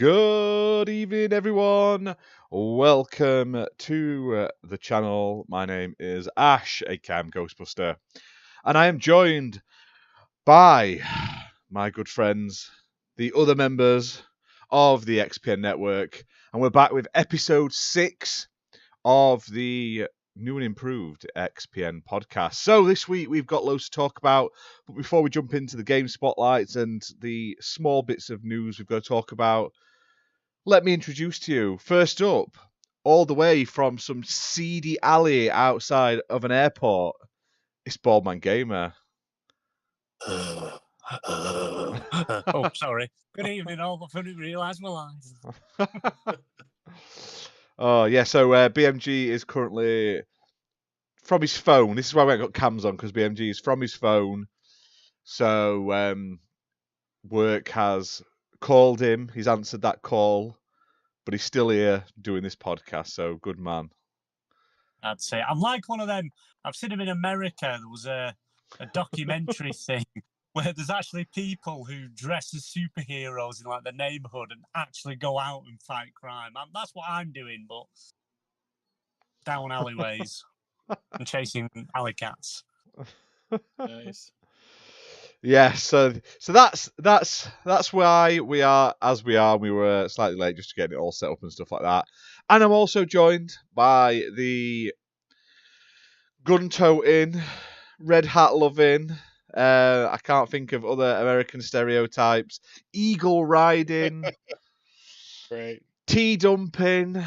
Good evening, everyone. Welcome to the channel. My name is Ash, aka Ghostbuster, and I am joined by my good friends, the other members of the XPN network, and we're back with episode 6 of the new and improved XPN podcast. So this week we've got loads to talk about, but before we jump into the game spotlights and the small bits of news we've got to talk about, let me introduce to you, first up, all the way from some seedy alley outside of an airport, it's Baldman Gamer. Oh, sorry. Good evening, all. I didn't realise my lines. Oh, yeah, so BMG is currently from his phone. This is why we haven't got cams on, because BMG is from his phone. So work has called him. He's answered that call, but he's still here doing this podcast, so good man. I'd say I'm like one of them. I've seen him in America. There was a documentary thing where there's actually people who dress as superheroes in like the neighborhood and actually go out and fight crime. That's what I'm doing, but down alleyways and chasing alley cats. Nice. Yeah, so that's why we are as we are. We were slightly late just to get it all set up and stuff like that. And I'm also joined by the gun-toting, red hat loving, I can't think of other American stereotypes, eagle riding, Great. tea dumping,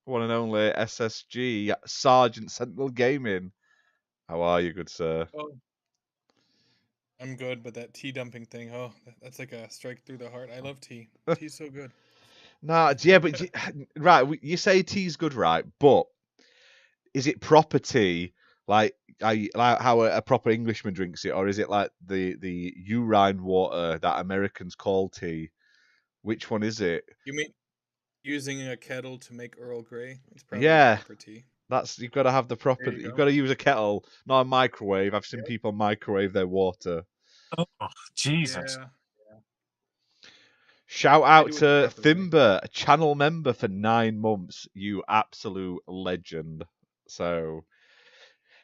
one and only SSG, Sergeant Sentinel Gaming. How are you, good sir? Oh, I'm good, but that tea dumping thing, that's like a strike through the heart. I love tea. Tea's so good. Nah, yeah, but right, you say tea's good, right? But is it proper tea, like how a proper Englishman drinks it, or is it like the urine water that Americans call tea? Which one is it? You mean using a kettle to make Earl Grey? It's probably Yeah. proper tea. You've got to have the proper. There you You've go. got to use a kettle, not a microwave. I've seen Yeah. people microwave their water. Oh, Jesus. Yeah. Shout do out it the to proper way. Thimber, a channel member for 9 months. You absolute legend. So,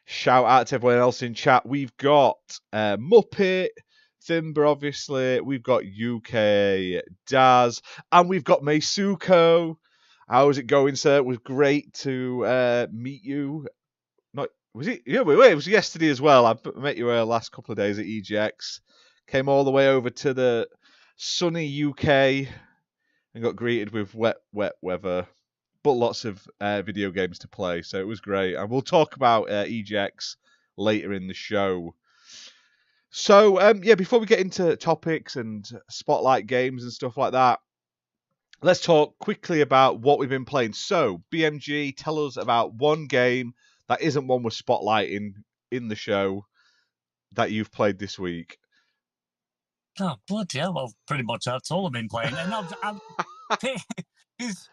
shout out to everyone else in chat. We've got Muppet, Thimber, obviously. We've got UK, Daz, and we've got Meisuko. How's it going, sir? It was great to meet you. Was it? Yeah, wait, it was yesterday as well. I met you last couple of days at EGX. Came all the way over to the sunny UK and got greeted with wet weather, but lots of video games to play. So it was great. And we'll talk about EGX later in the show. So, yeah, before we get into topics and spotlight games and stuff like that, let's talk quickly about what we've been playing. So, BMG, tell us about one game that isn't one we're spotlighting in the show that you've played this week. Oh, bloody hell. Well, pretty much that's all I've been playing. And because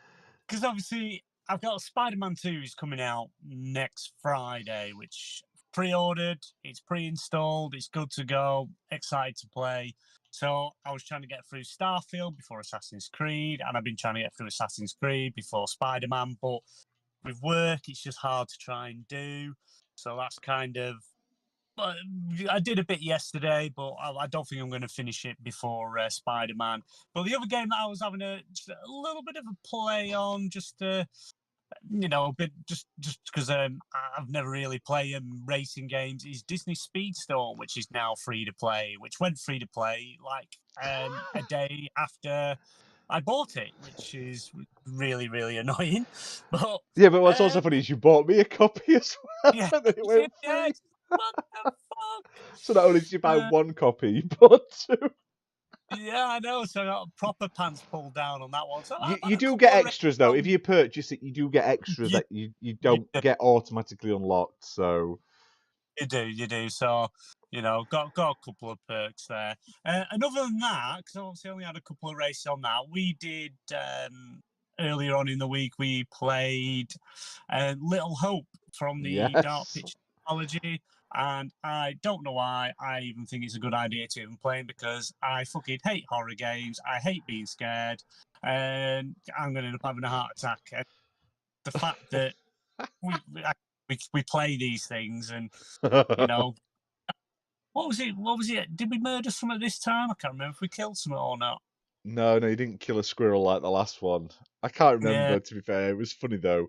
obviously I've got Spider-Man 2 is coming out next Friday, which pre-ordered, it's pre-installed, it's good to go, excited to play. So I was trying to get through Starfield before Assassin's Creed, and I've been trying to get through Assassin's Creed before Spider-Man, but with work, it's just hard to try and do. So that's kind of... I did a bit yesterday, but I don't think I'm going to finish it before Spider-Man. But the other game that I was having a little bit of a play on, just a bit, just because I've never really played racing games, is Disney Speedstorm, which is now free to play, which went free to play like a day after I bought it, which is really, really annoying. But yeah, but what's also funny is you bought me a copy as well. Yeah, And then it went free. what the fuck? So not only did you buy one copy, you bought 2. Yeah, I know. So I got proper pants pulled down on that one. So You do get extras though. If you purchase it, you do get extras that you don't get automatically unlocked. So you do. So got a couple of perks there. And other than that, because I obviously only had a couple of races on that, we did earlier on in the week. We played Little Hope from the Dark Picture Technology. And I don't know why I even think it's a good idea to even play them, because I fucking hate horror games. I hate being scared. and I'm going to end up having a heart attack. And the fact that we play these things, and you know, what was it? What was it? Did we murder someone this time? I can't remember if we killed someone or not. No, you didn't kill a squirrel like the last one. I can't remember, Yeah. to be fair. It was funny, though.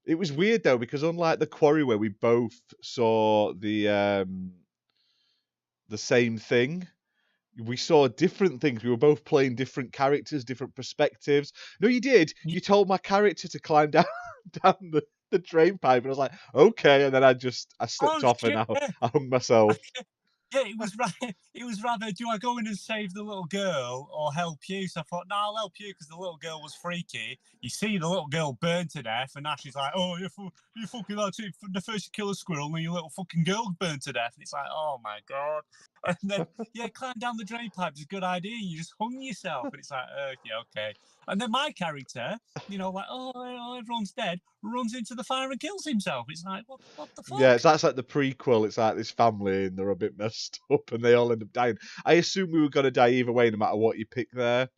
It was weird, though, because unlike the quarry where we both saw the same thing, we saw different things. We were both playing different characters, different perspectives. No, you did. You told my character to climb down the drain pipe, and I was like, okay. And then I slipped off and I hung myself. Yeah, it was right. It was rather, do I go in and save the little girl or help you? So I thought, no, I'll help you because the little girl was freaky. You see the little girl burn to death, and Ashley's like, oh, you fucking like it. The first you kill a squirrel, and your little fucking girl burned to death. And it's like, oh my god. And then, climb down the drain pipe is a good idea. You just hung yourself, and it's like, okay. And then my character, like, oh, everyone's dead, runs into the fire and kills himself. It's like, what the fuck? Yeah, that's like the prequel. It's like this family and they're a bit messed up and they all end up dying. I assume we were going to die either way, no matter what you pick there.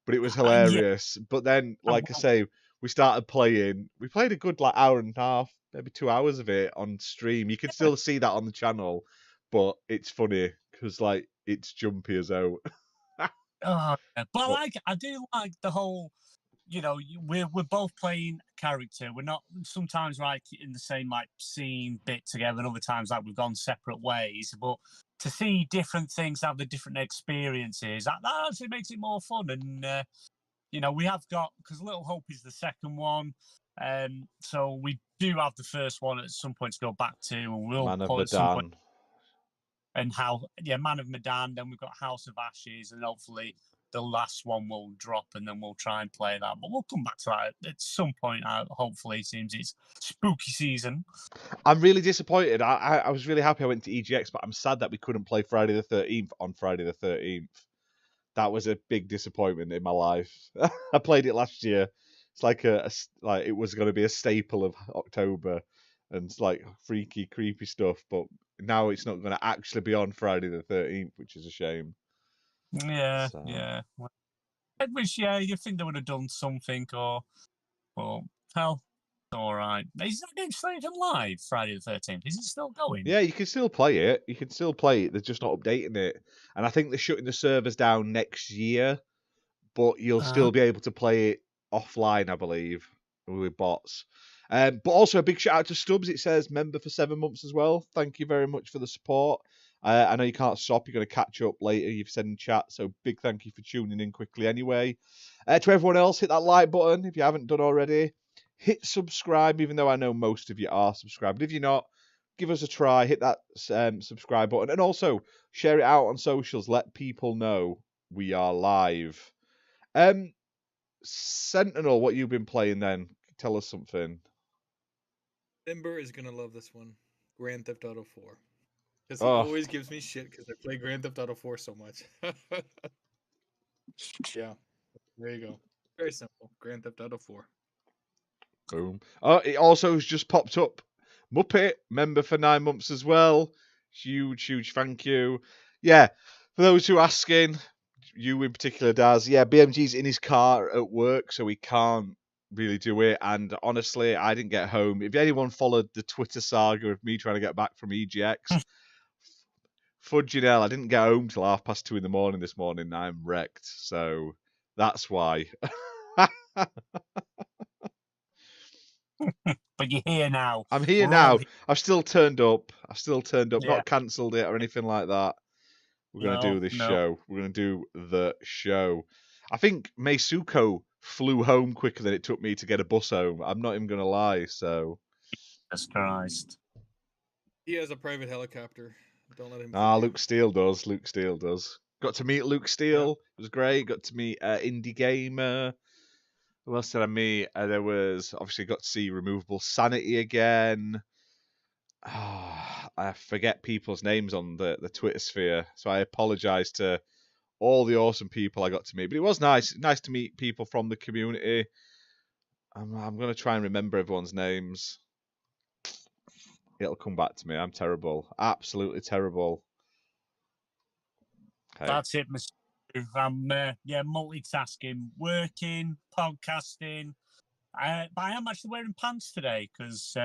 But it was hilarious. But then, like I say, we started playing. We played a good hour and a half, maybe 2 hours of it on stream. You can still see that on the channel, but it's funny because it's jumpy as out. But I do like the whole, we're both playing character. We're not sometimes in the same scene bit together, and other times we've gone separate ways. But to see different things, have the different experiences, that actually makes it more fun. And we have got, because Little Hope is the second one, so we do have the first one at some point to go back to, and we'll Man of put at some point. Medan. And Man of Medan. Then we've got House of Ashes, and hopefully the last one will drop, and then we'll try and play that. But we'll come back to that at some point. Hopefully, it seems it's spooky season. I'm really disappointed. I was really happy I went to EGX, but I'm sad that we couldn't play Friday the 13th on Friday the 13th. That was a big disappointment in my life. I played it last year. It's like it was going to be a staple of October, and it's freaky, creepy stuff. But now it's not going to actually be on Friday the 13th, which is a shame. Yeah. I wish, you think they would have done something, well, hell, all right. Is that game still even live, Friday the 13th? Is it still going? Yeah, you can still play it. They're just not updating it. And I think they're shutting the servers down next year, but you'll still be able to play it offline, I believe, with bots. But also a big shout out to Stubbs. It says member for 7 months as well. Thank you very much for the support. I know you can't stop. You're going to catch up later. You've said in chat. So big thank you for tuning in quickly anyway. To everyone else, hit that like button if you haven't done already. Hit subscribe, even though I know most of you are subscribed. If you're not, give us a try. Hit that subscribe button. And also, share it out on socials. Let people know we are live. Sentinel, what you've been playing then? Tell us something. Timber is going to love this one. Grand Theft Auto 4. Because he always gives me shit because I play Grand Theft Auto 4 so much. Yeah, there you go. Very simple. Grand Theft Auto 4. Boom. It also has just popped up. Muppet, member for 9 months as well. Huge thank you. Yeah, for those who are asking, you in particular, Daz, BMG's in his car at work, so he can't really do it. And honestly, I didn't get home. If anyone followed the Twitter saga of me trying to get back from EGX, fudging hell, I didn't get home till 2:30 in the morning this morning. I'm wrecked, so that's why. But you're here now. I'm here now. I've still turned up. Not cancelled it or anything like that. We're going to do this show. We're going to do the show. I think Meisuko flew home quicker than it took me to get a bus home. I'm not even going to lie, so... Jesus Christ. He has a private helicopter. Don't let him... Luke Steele does. Got to meet Luke Steele. It was great. Got to meet Indie Gamer. Who else did I meet? There was... Obviously got to see Removable Sanity again. I forget people's names on the Twitter sphere, so I apologise to all the awesome people I got to meet. But it was nice to meet people from the community. I'm going to try and remember everyone's names. It'll come back to me. I'm terrible. Absolutely terrible. Okay. That's it, Mr. I'm multitasking, working, podcasting. But I am actually wearing pants today because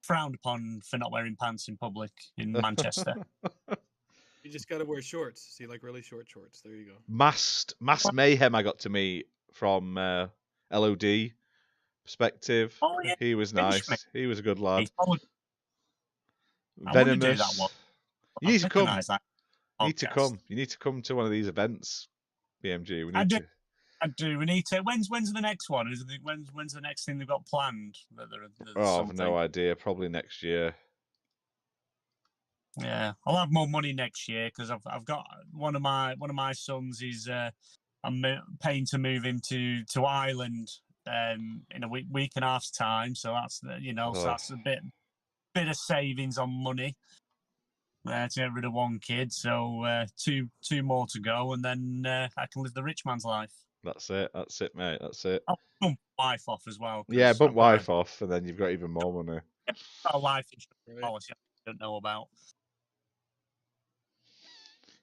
frowned upon for not wearing pants in public in Manchester. You just got to wear shorts. See, like really short shorts. There you go. Masked Mayhem I got to meet from LOD perspective. Oh, yeah. He was nice. He was a good lad. I want to do Venomous. that one. You need to come. That You need to come. You need to come to one of these events, BMG. I do. We need to. When's the next one? When's the next thing they've got planned? I've no idea. Probably next year. Yeah, I'll have more money next year because I've got one of my sons is I'm paying to move him to Ireland in a week and a half's time. So that's so that's a bit of savings on money. To get rid of one kid, so two more to go, and then I can live the rich man's life. That's it, mate. That's it. I'll bump wife off as well. Yeah, bump wife off, and then you've got even more money. A life insurance policy I don't know about.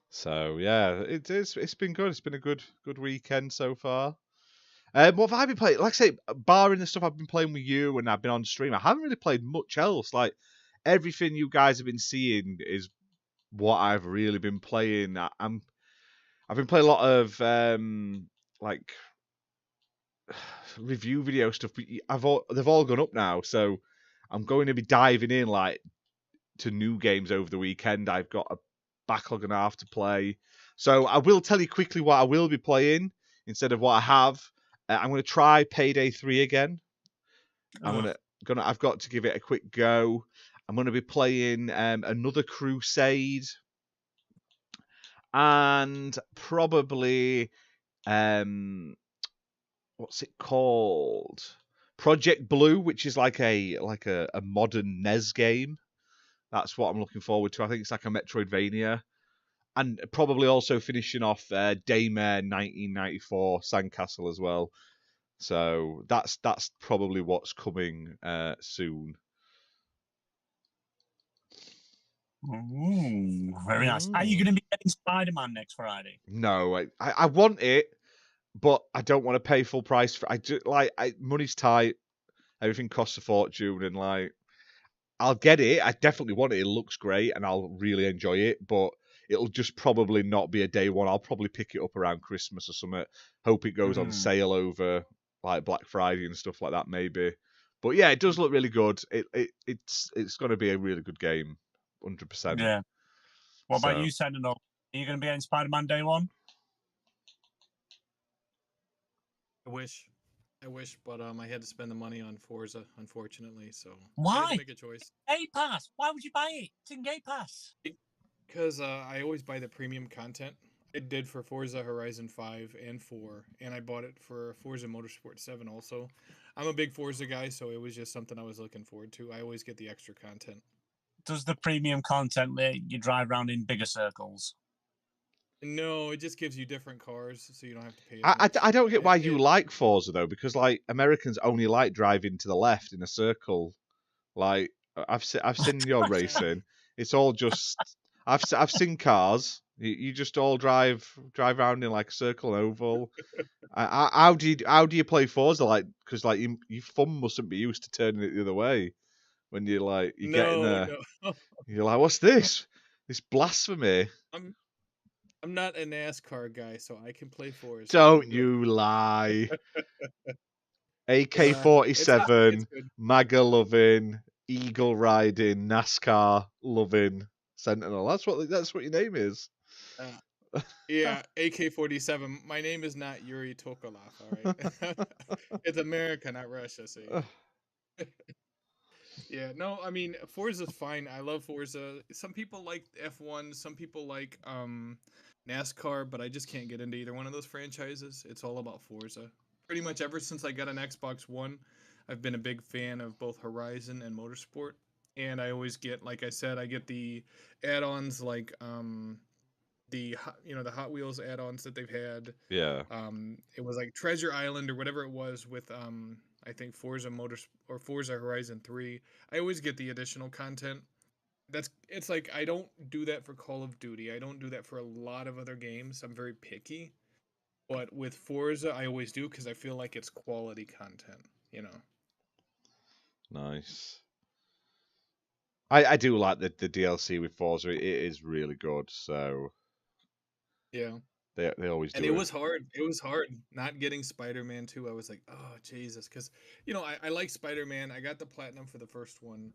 So yeah, it's been good. It's been a good weekend so far. What have I been playing? Like I say, barring the stuff I've been playing with you and I've been on stream, I haven't really played much else. Like everything you guys have been seeing is what I've really been playing. I've been playing a lot of like review video stuff. But they've all gone up now, so I'm going to be diving in like to new games over the weekend. I've got a backlog and a half to play, so I will tell you quickly what I will be playing instead of what I have. I'm going to try Payday 3 again. I've got to give it a quick go. I'm going to be playing another Crusade, and probably what's it called? Project Blue, which is like a modern NES game. That's what I'm looking forward to. I think it's like a Metroidvania. And probably also finishing off Daymare 1994 Sandcastle as well. So that's probably what's coming soon. Ooh, very nice. Are you going to be getting Spider-Man next Friday? No, I want it, but I don't want to pay full price for. Money's tight. Everything costs a fortune, and like I'll get it. I definitely want it. It looks great, and I'll really enjoy it. But it'll just probably not be a day one. I'll probably pick it up around Christmas or something. Hope it goes on sale over like Black Friday and stuff like that, maybe. But yeah, it does look really good. It's going to be a really good game, 100%. Yeah. What about you, Sentinel? Are you going to be getting Spider-Man day one? I wish, but I had to spend the money on Forza, unfortunately. So why? I had to make a choice. Game Pass. Why would you buy it? It's in Game Pass. Because I always buy the premium content. I did for Forza Horizon 5 and 4, and I bought it for Forza Motorsport 7 also. I'm a big Forza guy, so it was just something I was looking forward to. I always get the extra content. Does the premium content let you drive around in bigger circles? No, it just gives you different cars, so you don't have to pay. I don't get why you like Forza though, because like Americans only like driving to the left in a circle. Like I've seen your racing. It's all just I've seen cars. You just all drive around in like a circle and oval. How do you play Forza? Like, because like your thumb mustn't be used to turning it the other way when you get in there. No. You're like, what's this? This blasphemy. I'm not a NASCAR guy, so I can play Forza. Don't you lie. AK-47, MAGA loving, eagle riding, NASCAR loving Sentinel. That's what your name is. Yeah, AK-47. My name is not Yuri Tokolov, all right? It's America, not Russia, see? Yeah, no, I mean, Forza's fine. I love Forza. Some people like F1, some people like NASCAR, but I just can't get into either one of those franchises. It's all about Forza. Pretty much ever since I got an Xbox One, I've been a big fan of both Horizon and Motorsport. And I always get, like I said, I get the add-ons like the Hot Wheels add-ons that they've had. Yeah. It was like Treasure Island or whatever it was with I think Forza Horizon 3. I always get the additional content. it's like I don't do that for Call of Duty. I don't do that for a lot of other games. I'm very picky. But with Forza, I always do because I feel like it's quality content, you know. Nice. I do like the DLC with Forza. It is really good. So Yeah. they always do. And it was hard. It was hard not getting Spider-Man 2. I was like, oh Jesus, because I like Spider-Man. I got the platinum for the first one,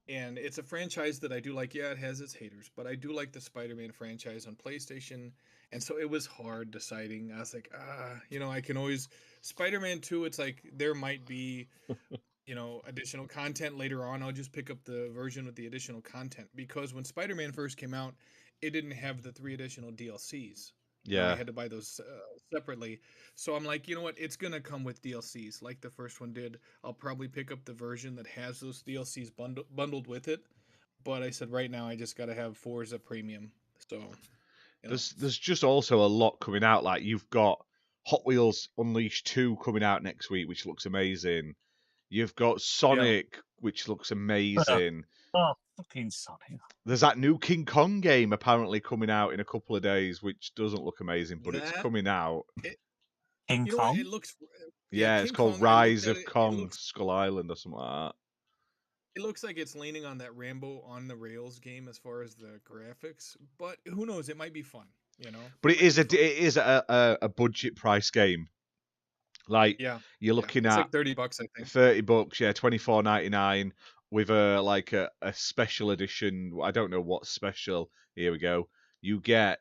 and it's a franchise that I do like. Yeah, it has its haters, but I do like the Spider-Man franchise on PlayStation. And so it was hard deciding. I was like, I can always Spider-Man 2. It's like there might be additional content later on. I'll just pick up the version with the additional content because when Spider-Man first came out, it didn't have the 3 additional DLCs. Yeah. I had to buy those separately. So I'm like, you know what? It's going to come with DLCs like the first one did. I'll probably pick up the version that has those DLCs bundled with it. But I said right now I just got to have Forza Premium. So there's just also a lot coming out. Like you've got Hot Wheels Unleashed 2 coming out next week, which looks amazing. You've got Sonic, which looks amazing. Oh, fucking Sonic. There's that new King Kong game apparently coming out in a couple of days, which doesn't look amazing, but it's coming out. King Kong? It looks... Yeah, it's called Rise of Kong, Skull Island or something like that. It looks like it's leaning on that Rambo on the Rails game as far as the graphics, but who knows? It might be fun, But it is a budget price game. Like you're looking at like $30, I think. $30, yeah, $24.99 with a special edition. I don't know what special. Here we go. You get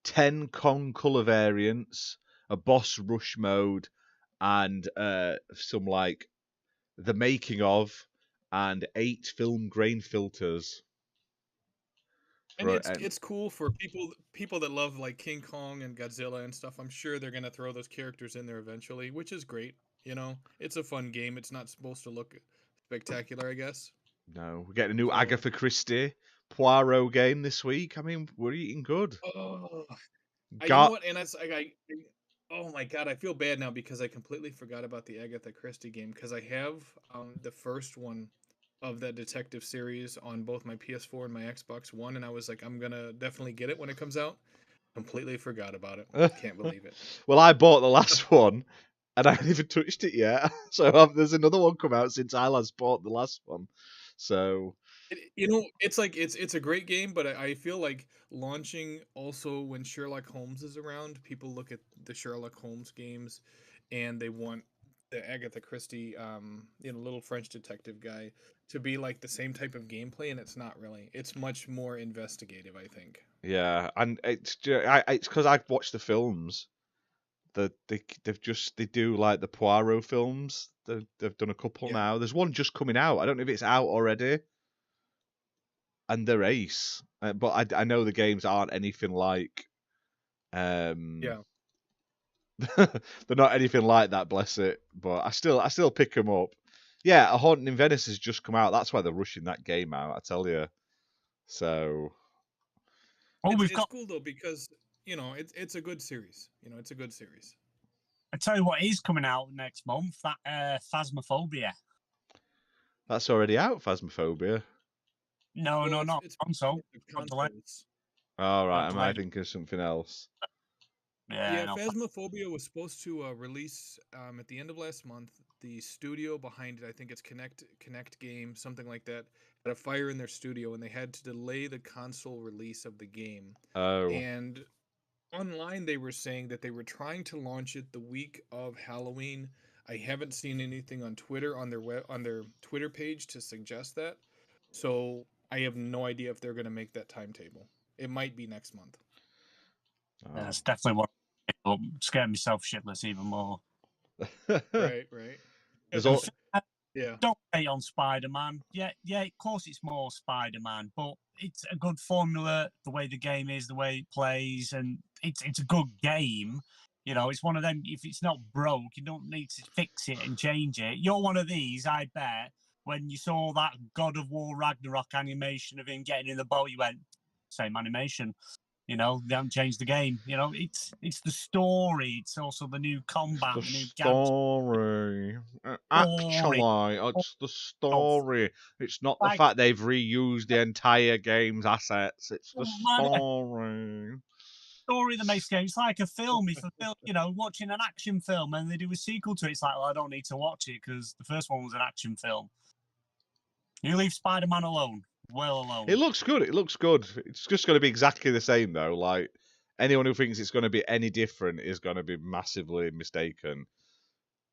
10 Kong color variants, a boss rush mode, and some the making of, and 8 film grain filters. And it's cool for people that love like King Kong and Godzilla and stuff. I'm sure they're gonna throw those characters in there eventually, which is great. It's a fun game. It's not supposed to look spectacular, I guess. No, we're getting a new Agatha Christie Poirot game this week. I mean, we're eating good. Oh, you know what? And oh my god, I feel bad now because I completely forgot about the Agatha Christie game because I have the first one of that detective series on both my PS4 and my Xbox One, and I was like, I'm gonna definitely get it when it comes out. Completely forgot about it. Can't believe it. Well, I bought the last one, and I haven't even touched it yet. So there's another one come out since I last bought the last one. So it's like it's a great game, but I feel like launching also when Sherlock Holmes is around, people look at the Sherlock Holmes games, and they want the Agatha Christie, little French detective guy to be like the same type of gameplay, and it's not really. It's much more investigative, I think. Yeah, and it's because I've watched the films. They do like the Poirot films. They've done a couple now. There's one just coming out. I don't know if it's out already. And they're ace, but I know the games aren't anything like. They're not anything like that, bless it. But I still pick them up. Yeah, A Haunting in Venice has just come out. That's why they're rushing that game out, I tell you. So. It's cool though because it's a good series. It's a good series. I tell you what is coming out next month. That Phasmophobia. That's already out, Phasmophobia. No, not console. All right, am I thinking of something else? Yeah, Phasmophobia was supposed to release at the end of last month. The studio behind it, I think it's Connect Game, something like that, had a fire in their studio, and they had to delay the console release of the game. Oh. And online, they were saying that they were trying to launch it the week of Halloween. I haven't seen anything on Twitter on their Twitter page to suggest that. So I have no idea if they're going to make that timetable. It might be next month. That's definitely what scared myself shitless even more. Right. Don't hate on Spider-Man. Yeah, of course it's more Spider-Man, but it's a good formula, the way the game is, the way it plays, and it's a good game. It's one of them, if it's not broke, you don't need to fix it and change it. You're one of these, I bet, when you saw that God of War Ragnarok animation of him getting in the boat, you went, same animation. You know, they haven't changed the game. You know, it's the story. It's also the new combat, The the new gadgets. story. Actually, it's the story. It's not the Like- fact they've reused the entire game's assets. It's the story. Story that makes games. It's like a film. If a film, you know, watching an action film and they do a sequel to it, it's like, well, I don't need to watch it because the first one was an action film. You leave Spider-Man alone. Well alone. It looks good. It looks good. It's just going to be exactly the same, though. Like, anyone who thinks it's going to be any different is going to be massively mistaken.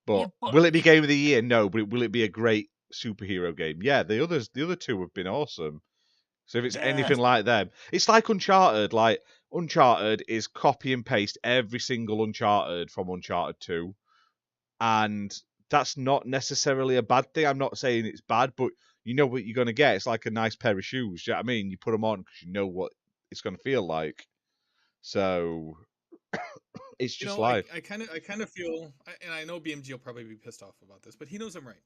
But will it be Game of the Year? No. But will it be a great superhero game? Yeah. The other two have been awesome. So if it's anything like them, it's like Uncharted. Like, Uncharted is copy and paste every single Uncharted from Uncharted 2. And that's not necessarily a bad thing. I'm not saying it's bad, but you know what you're going to get. It's like a nice pair of shoes. Do you know what I mean? You put them on because you know what it's going to feel like. So it's just life. I kind of feel, and I know BMG will probably be pissed off about this, but he knows I'm right.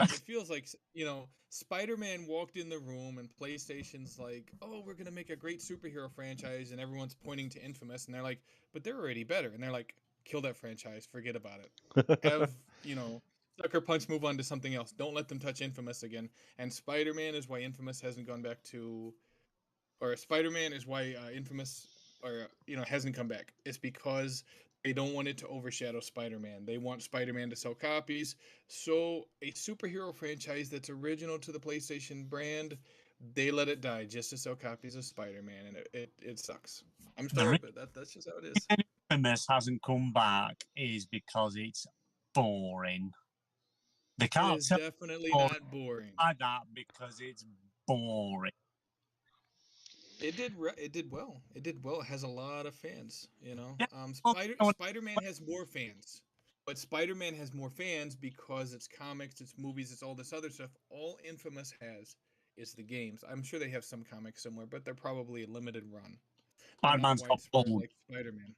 It feels like, you know, Spider-Man walked in the room and PlayStation's like, oh, we're going to make a great superhero franchise. And everyone's pointing to Infamous. And they're like, but they're already better. And they're like, kill that franchise. Forget about it. Have, you know, Sucker Punch move on to something else. Don't let them touch Infamous again. And Spider-Man is why Infamous hasn't gone back to, or Spider-Man is why Infamous, or, you know, hasn't come back. It's because they don't want it to overshadow Spider-Man. They want Spider-Man to sell copies. So a superhero franchise that's original to the PlayStation brand, they let it die just to sell copies of Spider-Man, and it sucks. I'm sorry, but that's just how it is. Infamous hasn't come back is because it's boring. They can't It's definitely not boring. Like that because it's boring. It did well. It did well. It has a lot of fans, you know. Yeah, Spider-Man has more fans. But Spider-Man has more fans because it's comics, it's movies, it's all this other stuff. All Infamous has is the games. I'm sure they have some comics somewhere, but they're probably a limited run. Spider-Man's got bulge. Like Spider-Man.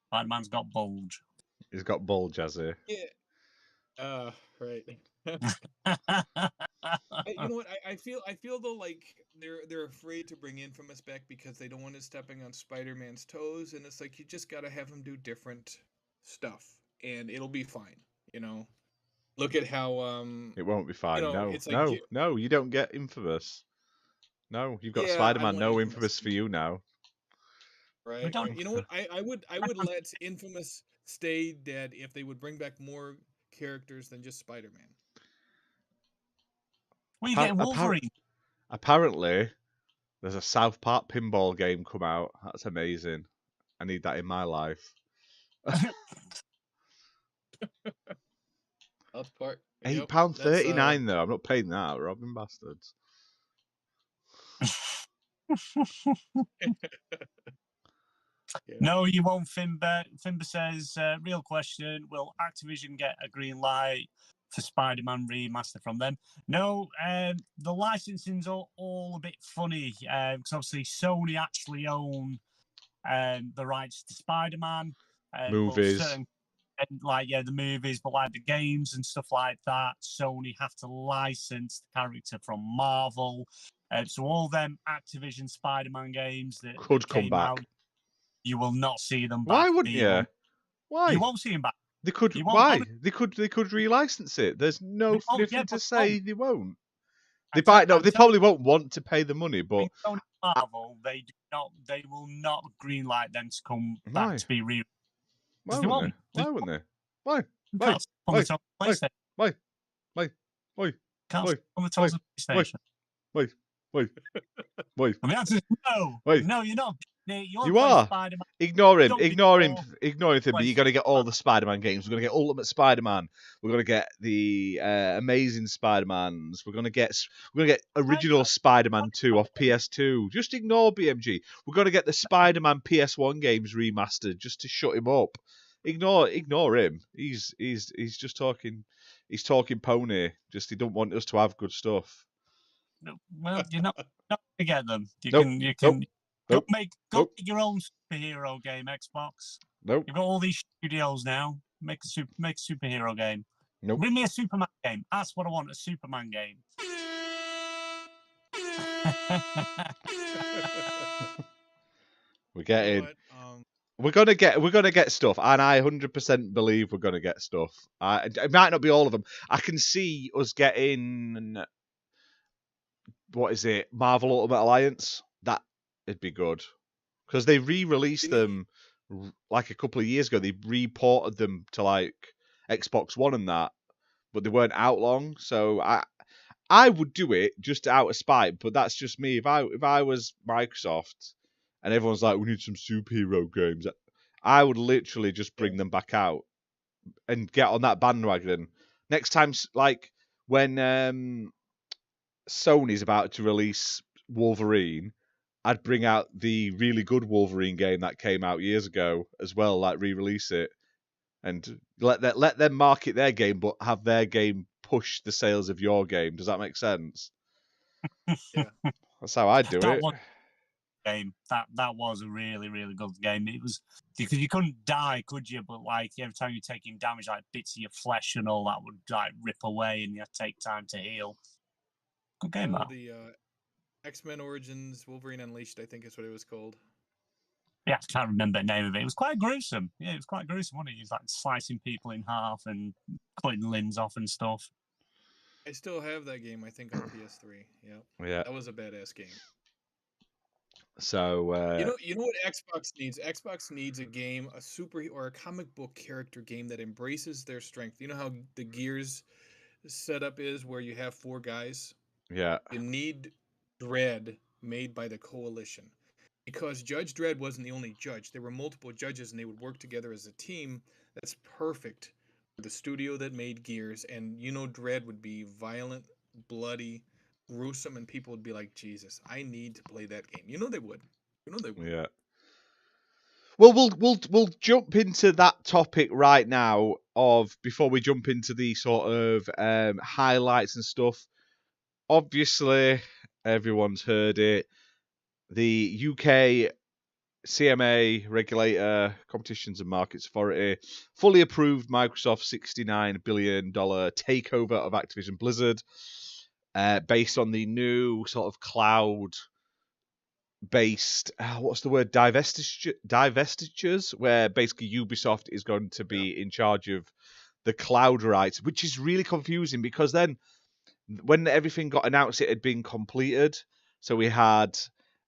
Spider-Man's got bulge. He's got bulge, has he? Yeah. Right. You know what? I feel though like they're afraid to bring Infamous back because they don't want it stepping on Spider-Man's toes, and it's like you just gotta have him do different stuff, and it'll be fine. You know, look at how It won't be fine. You know, No, it's like no, you don't get Infamous. No, you've got Spider-Man. No Infamous for you now. Right. You know what? I would let Infamous stay dead if they would bring back more characters than just Spider-Man. Well, you get Wolverine. Apparently, there's a South Park pinball game come out. That's amazing. I need that in my life. South Park. £8.39 though. I'm not paying that, robbing bastards. No, you won't, Fimber. Fimber says, real question, will Activision get a green light for Spider-Man remaster from them? No, the licensing's all a bit funny, because obviously Sony actually own the rights to Spider-Man. Movies. The movies, but like the games and stuff like that, Sony have to license the character from Marvel. So all them Activision Spider-Man games that could come back. Out, you will not see them back. Why wouldn't you? Why? You won't see them back. They could. Why? They could relicense it. There's no nothing to say they won't. They probably won't want to pay the money, but Marvel, they do not. They will not greenlight them to come back to be re. Why wouldn't they? Why wouldn't they? Why? Why? Why? Why? Can't on the top of PlayStation. Why? I mean, that's no. No, you're not. You are. Ignore him, but you're going to get all the Spider-Man games. We're going to get Ultimate Spider-Man. We're going to get the Amazing Spider-Mans. We're going to get original Spider-Man 2 off PS2. Just ignore BMG. We're going to get the Spider-Man PS1 games remastered just to shut him up. Ignore him. He's just talking. He's talking pony. Just he don't want us to have good stuff. No, well, you're not going to get them. You can. Go make your own superhero game, Xbox. Nope. You've got all these studios now. Make a superhero game. Nope. Bring me a Superman game. That's what I want, a Superman game. We're You know getting. what? We're gonna get stuff, and I 100% believe we're gonna get stuff. It might not be all of them. I can see us getting what is it, Marvel Ultimate Alliance? That it'd be good because they re-released You know, them like a couple of years ago. They reported them to like Xbox One and that, but they weren't out long. So I would do it just out of spite, but that's just me. If I was Microsoft and everyone's like, we need some superhero games, I would literally just bring them back out and get on that bandwagon. Next time, like when Sony's about to release Wolverine, I'd bring out the really good Wolverine game that came out years ago as well, like re-release it and let them market their game, but have their game push the sales of your game. Does that make sense? yeah. That's how I'd do That it. was game. That was a really, really good game. It was because you couldn't die, could you? But like every time you're taking damage, like bits of your flesh and all that would like rip away, and you had to take time to heal. Good game, Oh, that. the X-Men Origins Wolverine Unleashed, I think is what it was called. Yeah, I can't remember the name of it. It was quite gruesome. Yeah, it was quite gruesome, wasn't it? He was like slicing people in half and cutting limbs off and stuff. I still have that game, I think, on PS3. Yeah. Yeah. That was a badass game. So You know what Xbox needs? Xbox needs a game, a super or a comic book character game that embraces their strength. You know how the Gears setup is where you have 4 guys? yeah, You need Dredd made by the Coalition. Because Judge Dredd wasn't the only judge. There were multiple judges and they would work together as a team. That's perfect for the studio that made Gears. And you know Dredd would be violent, bloody, gruesome, and people would be like, Jesus, I need to play that game. You know they would. You know they would. yeah. Well, we'll jump into that topic right now. Of before we jump into the sort of highlights and stuff. Obviously, everyone's heard it. The UK CMA regulator, Competitions and Markets Authority, fully approved Microsoft's $69 billion takeover of Activision Blizzard, based on the new sort of cloud based what's the word, divestitures, where basically Ubisoft is going to be in charge of the cloud rights, which is really confusing because then when everything got announced it had been completed, so we had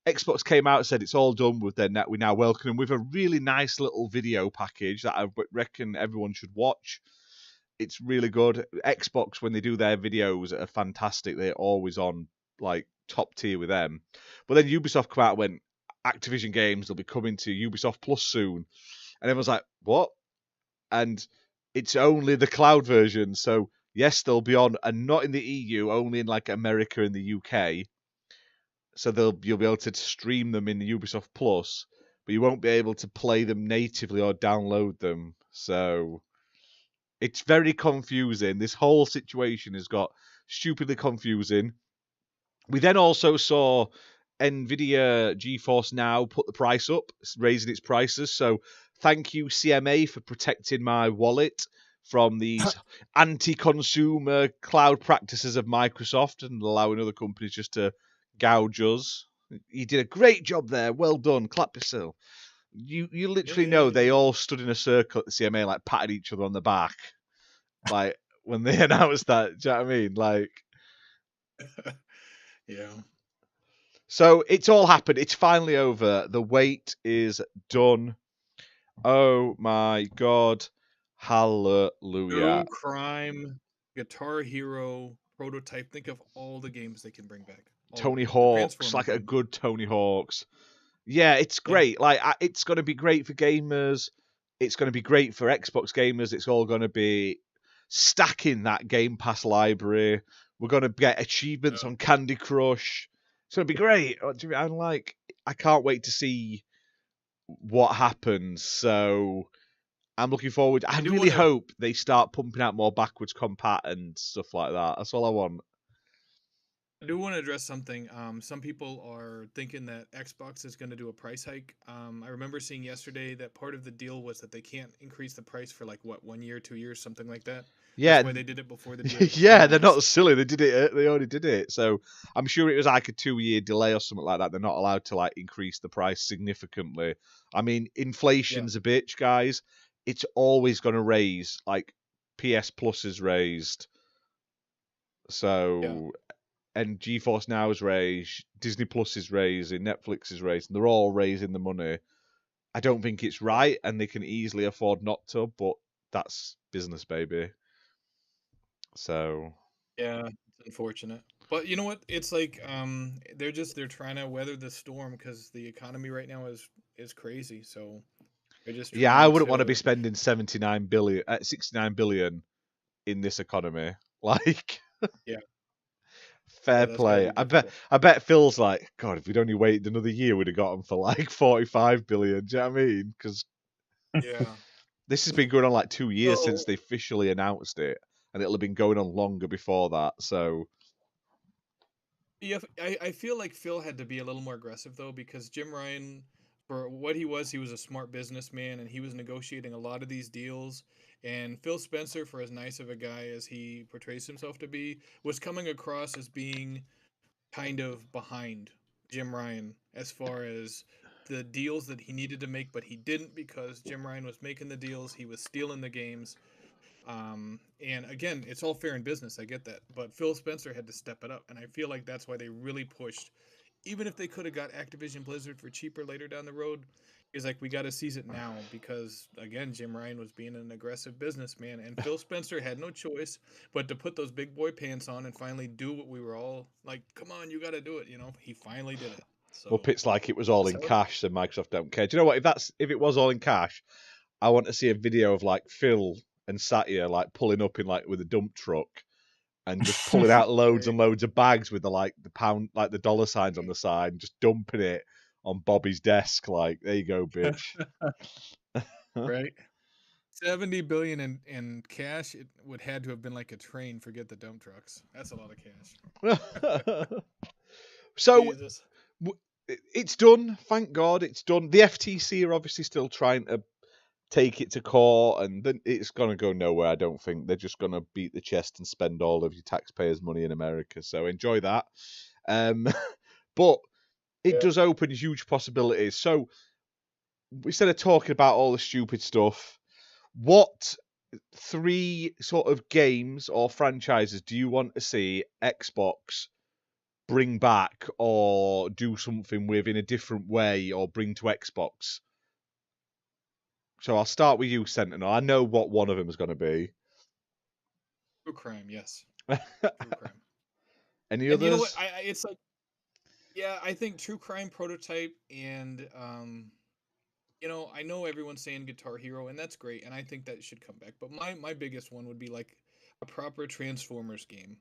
Xbox came out and said it's all done with their net. We now welcome them with a really nice little video package that I reckon everyone should watch. It's really good. Xbox, when they do their videos, are fantastic. They're always on like top tier with them. But then Ubisoft come out and went, Activision games will be coming to Ubisoft Plus soon. And everyone's like, what? And it's only the cloud version. So yes, they'll be on, and not in the EU, only in like America and the UK. So you'll be able to stream them in Ubisoft Plus, but you won't be able to play them natively or download them. So it's very confusing. This whole situation has got stupidly confusing. We then also saw Nvidia GeForce Now put the price up, raising its prices. So thank you, CMA, for protecting my wallet from these anti-consumer cloud practices of Microsoft and allowing other companies just to gouge us. You did a great job there. Well done. Clap yourself. You literally know they all stood in a circle at the CMA, like patted each other on the back, like when they announced that. Do you know what I mean? Like, Yeah. so it's all happened. It's finally over. The wait is done. Oh my God. Hallelujah. True Crime, Guitar Hero, Prototype. Think of all the games they can bring back. All of Tony them. The Hawk's, Transformer like a game. good Tony Hawk's. Yeah, it's great. Like, it's going to be great for gamers. It's going to be great for Xbox gamers. It's all going to be stacking that Game Pass library. We're going to get achievements on Candy Crush. It's going to be great. I'm like, I can't wait to see what happens. So I'm looking forward. I do really wanna- hope they start pumping out more backwards compat and stuff like that. That's all I want. I do want to address something. Some people are thinking that Xbox is going to do a price hike. I remember seeing yesterday that part of the deal was that they can't increase the price for like what, 1 year, 2 years, something like that. Yeah, That's why they did it before they did it. yeah, they're not silly. They did it. They already did it. So I'm sure it was like a 2-year delay or something like that. They're not allowed to like increase the price significantly. I mean, inflation's a bitch, guys. It's always going to raise. Like PS Plus is raised. So and GeForce Now is raised. Disney Plus is raising. Netflix is raising. They're all raising the money. I don't think it's right, and they can easily afford not to. But that's business, baby. So Yeah, it's unfortunate. But you know what? It's like they're trying to weather the storm because the economy right now is crazy. So they're just yeah, I trying wouldn't want to be to. spending 69 billion in this economy. Like, Yeah, fair that's gotta play. be difficult. I bet Phil's like, God, if we'd only waited another year, we'd have got him for like 45 billion. Do you know what I mean? Because Yeah. this has been going on like 2 years So since they officially announced it, and it'll have been going on longer before that. So yeah, I feel like Phil had to be a little more aggressive though because Jim Ryan, for what he was a smart businessman and he was negotiating a lot of these deals. And Phil Spencer, for as nice of a guy as he portrays himself to be, was coming across as being kind of behind Jim Ryan as far as the deals that he needed to make, but he didn't because Jim Ryan was making the deals. He was stealing the games. And again, it's all fair in business. I get that. But Phil Spencer had to step it up. And I feel like that's why they really pushed. Even if they could have got Activision Blizzard for cheaper later down the road, he's like, we got to seize it now because, again, Jim Ryan was being an aggressive businessman. And Phil Spencer had no choice but to put those big boy pants on and finally do what we were all like, come on, you got to do it. You know, he finally did it. So, Muppets like it was all in so cash, so Microsoft don't care. Do you know what? If it was all in cash, I want to see a video of like Phil and Satya like pulling up in like with a dump truck and just pulling out loads and loads of bags with the pound, like the dollar signs on the side, and just dumping it on Bobby's desk. Like, there you go, bitch. right. 70 billion in cash, it would had to have been like a train. Forget the dump trucks. That's a lot of cash. So Jesus. it's done. Thank God it's done. The FTC are obviously still trying to take it to court, and then it's gonna go nowhere. I don't think they're just gonna beat the chest and spend all of your taxpayers' money in America. So enjoy that. But it does open huge possibilities. So instead of talking about all the stupid stuff, what 3 sort of games or franchises do you want to see Xbox bring back or do something with in a different way or bring to Xbox? So I'll start with you, Sentinel. I know what one of them is going to be. True crime, yes. True crime. Any And others? you know what? It's like, yeah, I think True Crime Prototype and you know, I know everyone's saying Guitar Hero, and that's great, and I think that should come back. But my biggest one would be like a proper Transformers game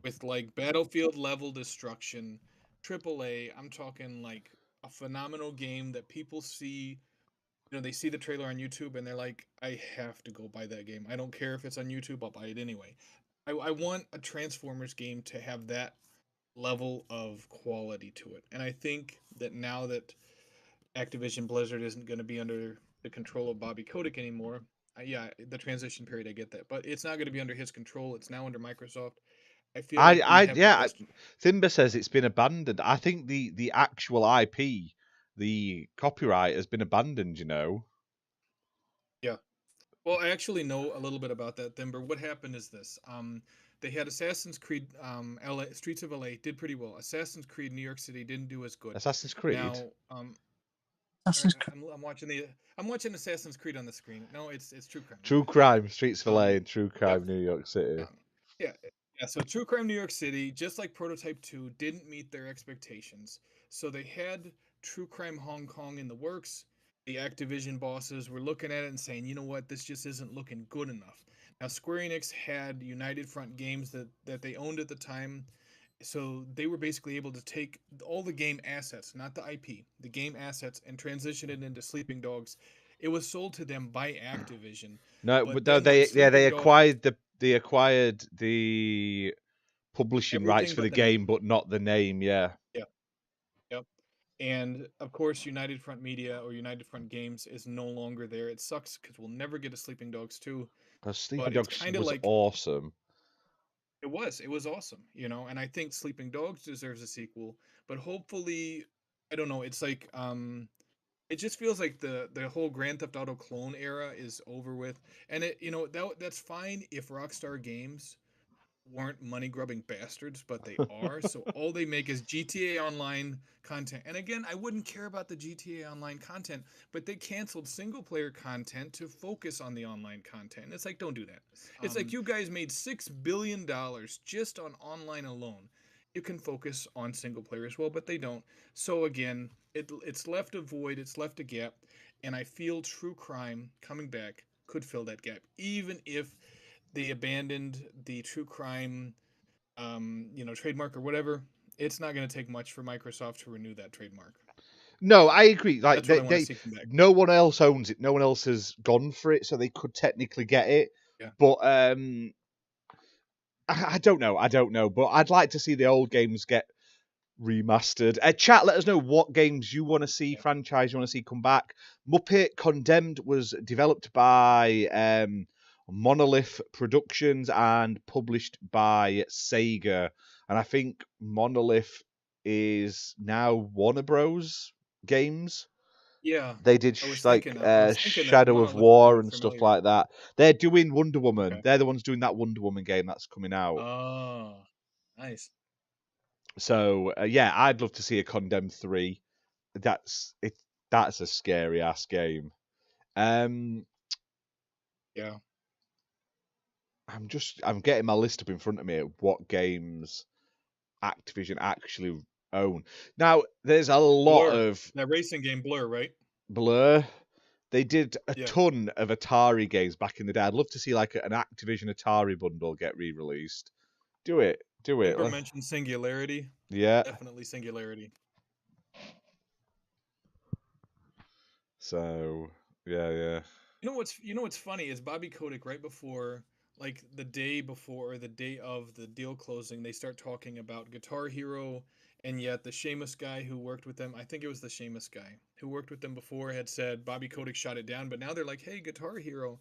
with like battlefield level destruction, AAA. I'm talking like a phenomenal game that people see. You know, they see the trailer on YouTube and they're like, I have to go buy that game. I don't care if it's on YouTube, I'll buy it anyway. I want a Transformers game to have that level of quality to it. And I think that now that Activision Blizzard isn't going to be under the control of Bobby Kotick anymore, yeah, the transition period, I get that. But it's not going to be under his control. It's now under Microsoft. I feel like we have the best. Thimba says it's been abandoned. I think the actual IP, the copyright has been abandoned, you know. Yeah. Well, I actually know a little bit about that, Thimber. What happened is this. They had Assassin's Creed LA, Streets of LA did pretty well. Assassin's Creed New York City didn't do as good. Assassin's Creed? Now, Assassin's Creed. I'm watching Assassin's Creed on the screen. No, it's True Crime. True Crime, Streets of LA, and True Crime, New York City. Yeah. So True Crime New York City, just like Prototype 2, didn't meet their expectations. So they had True Crime Hong Kong in the works. The Activision bosses were looking at it and saying, you know what, this just isn't looking good enough. Now, Square Enix had United Front games that they owned at the time. So they were basically able to take all the game assets, not the IP, the game assets, and transition it into Sleeping Dogs. It was sold to them by Activision. No, but no, they acquired the publishing rights for the game, but not the name. Yeah. Yep. And of course, United Front Media or United Front Games is no longer there. It sucks because we'll never get a Sleeping Dogs 2. Sleeping But it's Dogs kind of was like awesome. it was awesome, you know. And I think Sleeping Dogs deserves a sequel. But hopefully, I don't know. It's like it just feels like the whole Grand Theft Auto clone era is over with. And it, you know, that's fine if Rockstar Games weren't money grubbing bastards, but they are. So all they make is GTA Online content. And again, I wouldn't care about the GTA Online content, but they canceled single player content to focus on the online content. And it's like, don't do that. It's like you guys made $6 billion just on online alone. You can focus on single player as well, but they don't. So again, it's left a void, it's left a gap, and I feel true crime coming back could fill that gap, even if they abandoned the true crime, you know, trademark or whatever. It's not going to take much for Microsoft to renew that trademark. No, I agree. Like That's what I want to see come back. no one else owns it. No one else has gone for it, so they could technically get it. Yeah. But I don't know. I don't know. But I'd like to see the old games get remastered. Chat, let us know what games you want to see, franchise you want to see come back. Muppet Condemned was developed by Monolith Productions and published by Sega. And I think Monolith is now Warner Bros. Games. Yeah. They did thinking that Shadow of Monolith War looked and stuff familiar. like that. They're doing Wonder Woman. Okay. They're the ones doing that Wonder Woman game that's coming out. Oh, nice. So yeah, I'd love to see a Condemned 3. That's a scary ass game. Yeah. I'm getting my list up in front of me of what games Activision actually own. Now, there's a lot of that racing game Blur, right? Blur. They did a Yeah. ton of Atari games back in the day. I'd love to see like an Activision Atari bundle get re-released. Do it. Never mentioned Singularity. Yeah. Definitely Singularity. So, yeah. You know what's funny is Bobby Kotick right before, like the day before or the day of the deal closing, they start talking about Guitar Hero, and yet the Seamus guy who worked with them, I think it was the Seamus guy who worked with them before, had said Bobby Kotick shot it down, but now they're like, hey, Guitar Hero.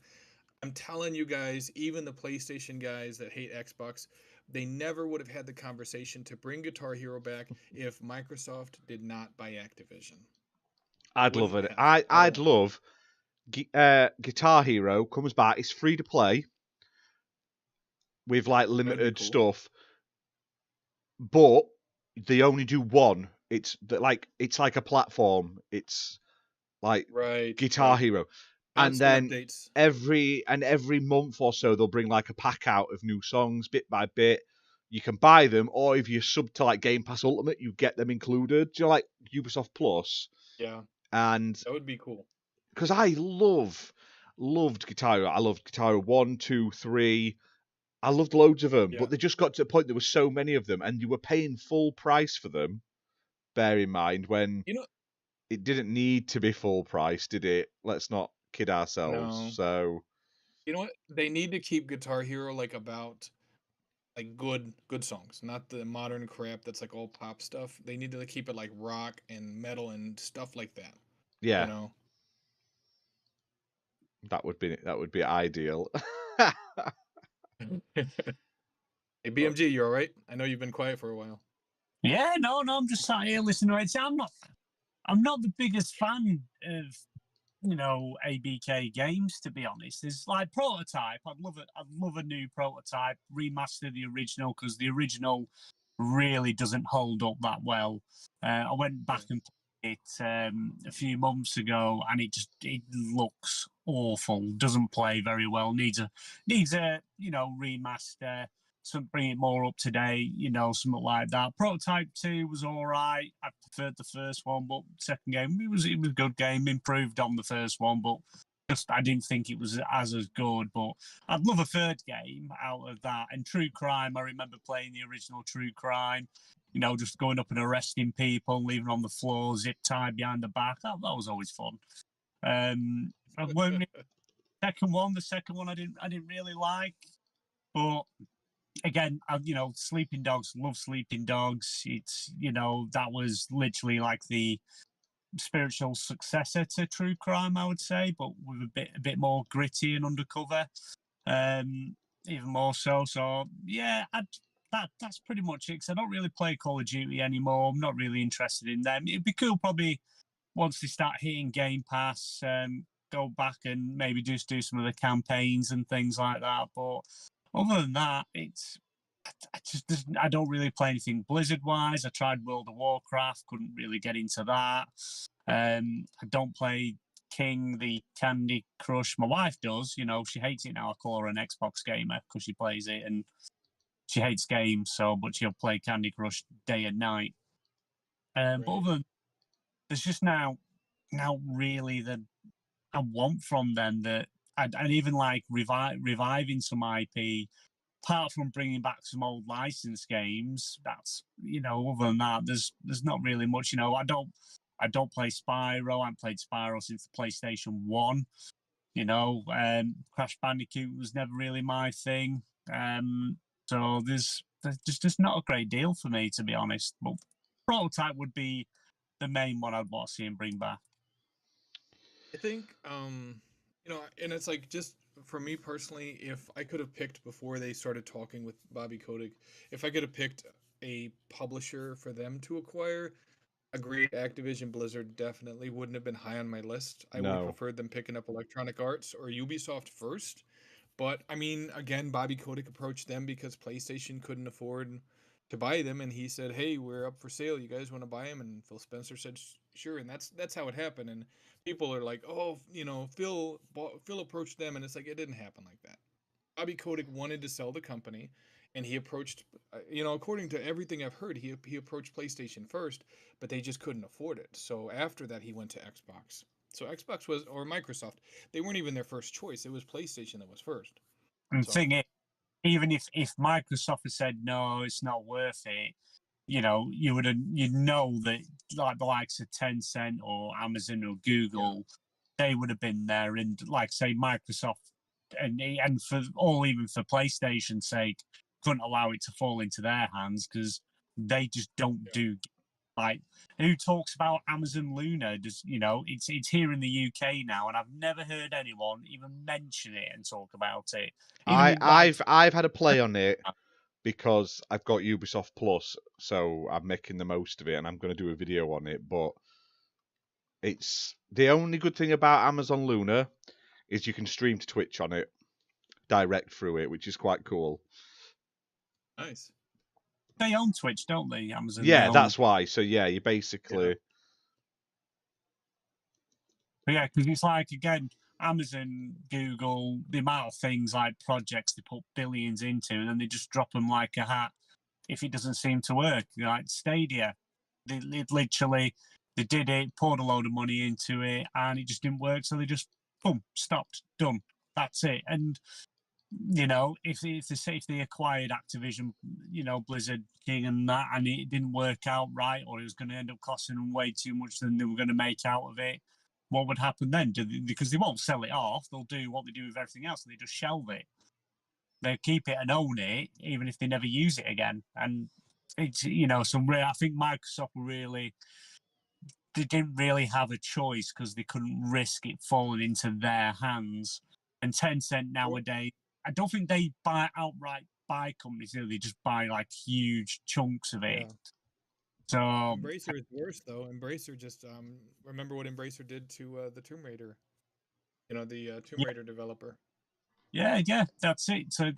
I'm telling you guys, even the PlayStation guys that hate Xbox, they never would have had the conversation to bring Guitar Hero back if Microsoft did not buy Activision. I'd love it. I'd love Guitar Hero comes back. It's free to play with like limited stuff, but they only do one. It's like a platform. It's like Guitar Hero, and then updates. every month or so they'll bring like a pack out of new songs bit by bit. You can buy them, or if you sub to like Game Pass Ultimate, you get them included. Do you like Ubisoft Plus? Yeah, and that would be cool. Because I loved Guitar Hero. I loved Guitar Hero 1, 2, 3. I loved loads of them, but they just got to a point there were so many of them, and you were paying full price for them. Bear in mind when it didn't need to be full price, did it? Let's not kid ourselves. No. So you know what? They need to keep Guitar Hero like about like good songs, not the modern crap that's like all pop stuff. They need to keep it like rock and metal and stuff like that. Yeah. You know. That would be ideal. Hey BMG, you all right? I know you've been quiet for a while. Yeah, no, I'm just sat here listening to it. I'm not the biggest fan of, you know, ABK games, to be honest. It's like Prototype. I'd love a new Prototype, remaster the original, because the original really doesn't hold up that well. I went back and played it a few months ago, and it looks awful. Doesn't play very well. Needs a remaster. Bring it more up to date, something like that. Prototype 2 was all right. I preferred the first one, but second game, it was a good game, improved on the first one, but just I didn't think it was as good. But I'd love a third game out of that. And True Crime, I remember playing the original True Crime, just going up and arresting people, leaving on the floor, zip tied behind the back. That was always fun. The second one I didn't really like, but again, Sleeping Dogs, love Sleeping Dogs. It's, that was literally like the spiritual successor to True Crime, I would say, but with a bit more gritty and undercover, even more so. So yeah, that's pretty much it. 'Cause I don't really play Call of Duty anymore. I'm not really interested in them. It'd be cool probably once they start hitting Game Pass, go back and maybe just do some of the campaigns and things like that. But other than that, I don't really play anything Blizzard wise. I tried World of Warcraft, couldn't really get into that. I don't play King, the Candy Crush. My wife does, she hates it now. I call her an Xbox gamer because she plays it and she hates games. But she'll play Candy Crush day and night. But other than, there's just now really that I want from them that I'd even like reviving some IP. Apart from bringing back some old licensed games, that's other than that, there's not really much. I don't play Spyro. I haven't played Spyro since the PlayStation 1. Crash Bandicoot was never really my thing. So there's just not a great deal for me, to be honest. But Prototype would be the main one I'd want to see him bring back. I think, and it's like, just for me personally, if I could have picked before they started talking with Bobby Kotick, if I could have picked a publisher for them to acquire, agreed, Activision Blizzard definitely wouldn't have been high on my list. I would have preferred them picking up Electronic Arts or Ubisoft first. But, I mean, again, Bobby Kotick approached them because PlayStation couldn't afford to buy them, and he said, "Hey, we're up for sale. You guys want to buy them?" And Phil Spencer said, "Sure." And that's how it happened. And people are like, "Oh, Phil approached them," and it's like, it didn't happen like that. Bobby Kotick wanted to sell the company, and he approached, according to everything I've heard, he approached PlayStation first, but they just couldn't afford it. So after that, he went to Xbox. So Xbox or Microsoft, they weren't even their first choice. It was PlayStation that was first. And the thing is, even if Microsoft had said no, it's not worth it, you'd know that like the likes of Tencent or Amazon or Google, they would have been there, and like say Microsoft and for even for PlayStation's sake, couldn't allow it to fall into their hands because they just don't do. Like, who talks about Amazon Luna? It's here in the UK now, and I've never heard anyone even mention it and talk about it. I've had a play on it because I've got Ubisoft Plus, so I'm making the most of it, and I'm going to do a video on it. But it's the only good thing about Amazon Luna is you can stream to Twitch on it direct through it, which is quite cool. Nice. They own Twitch, don't they, Amazon? Yeah, that's why. So yeah, you basically. Yeah. But yeah, because it's like, again, Amazon, Google, the amount of things like projects they put billions into, and then they just drop them like a hat if it doesn't seem to work. Like Stadia, they literally did it, poured a load of money into it, and it just didn't work. So they just boom, stopped, done. That's it. And if they acquired Activision, Blizzard King and that, and it didn't work out right, or it was going to end up costing them way too much than they were going to make out of it, what would happen then? Because they won't sell it off, they'll do what they do with everything else, and they just shelve it. They keep it and own it, even if they never use it again. And it's I think Microsoft they didn't really have a choice because they couldn't risk it falling into their hands. And Tencent nowadays, I don't think they outright buy companies. They just buy like huge chunks of it. Yeah. So Embracer is worse though. Embracer just remember what Embracer did to the Tomb Raider. The Tomb Raider developer. Yeah, that's it. So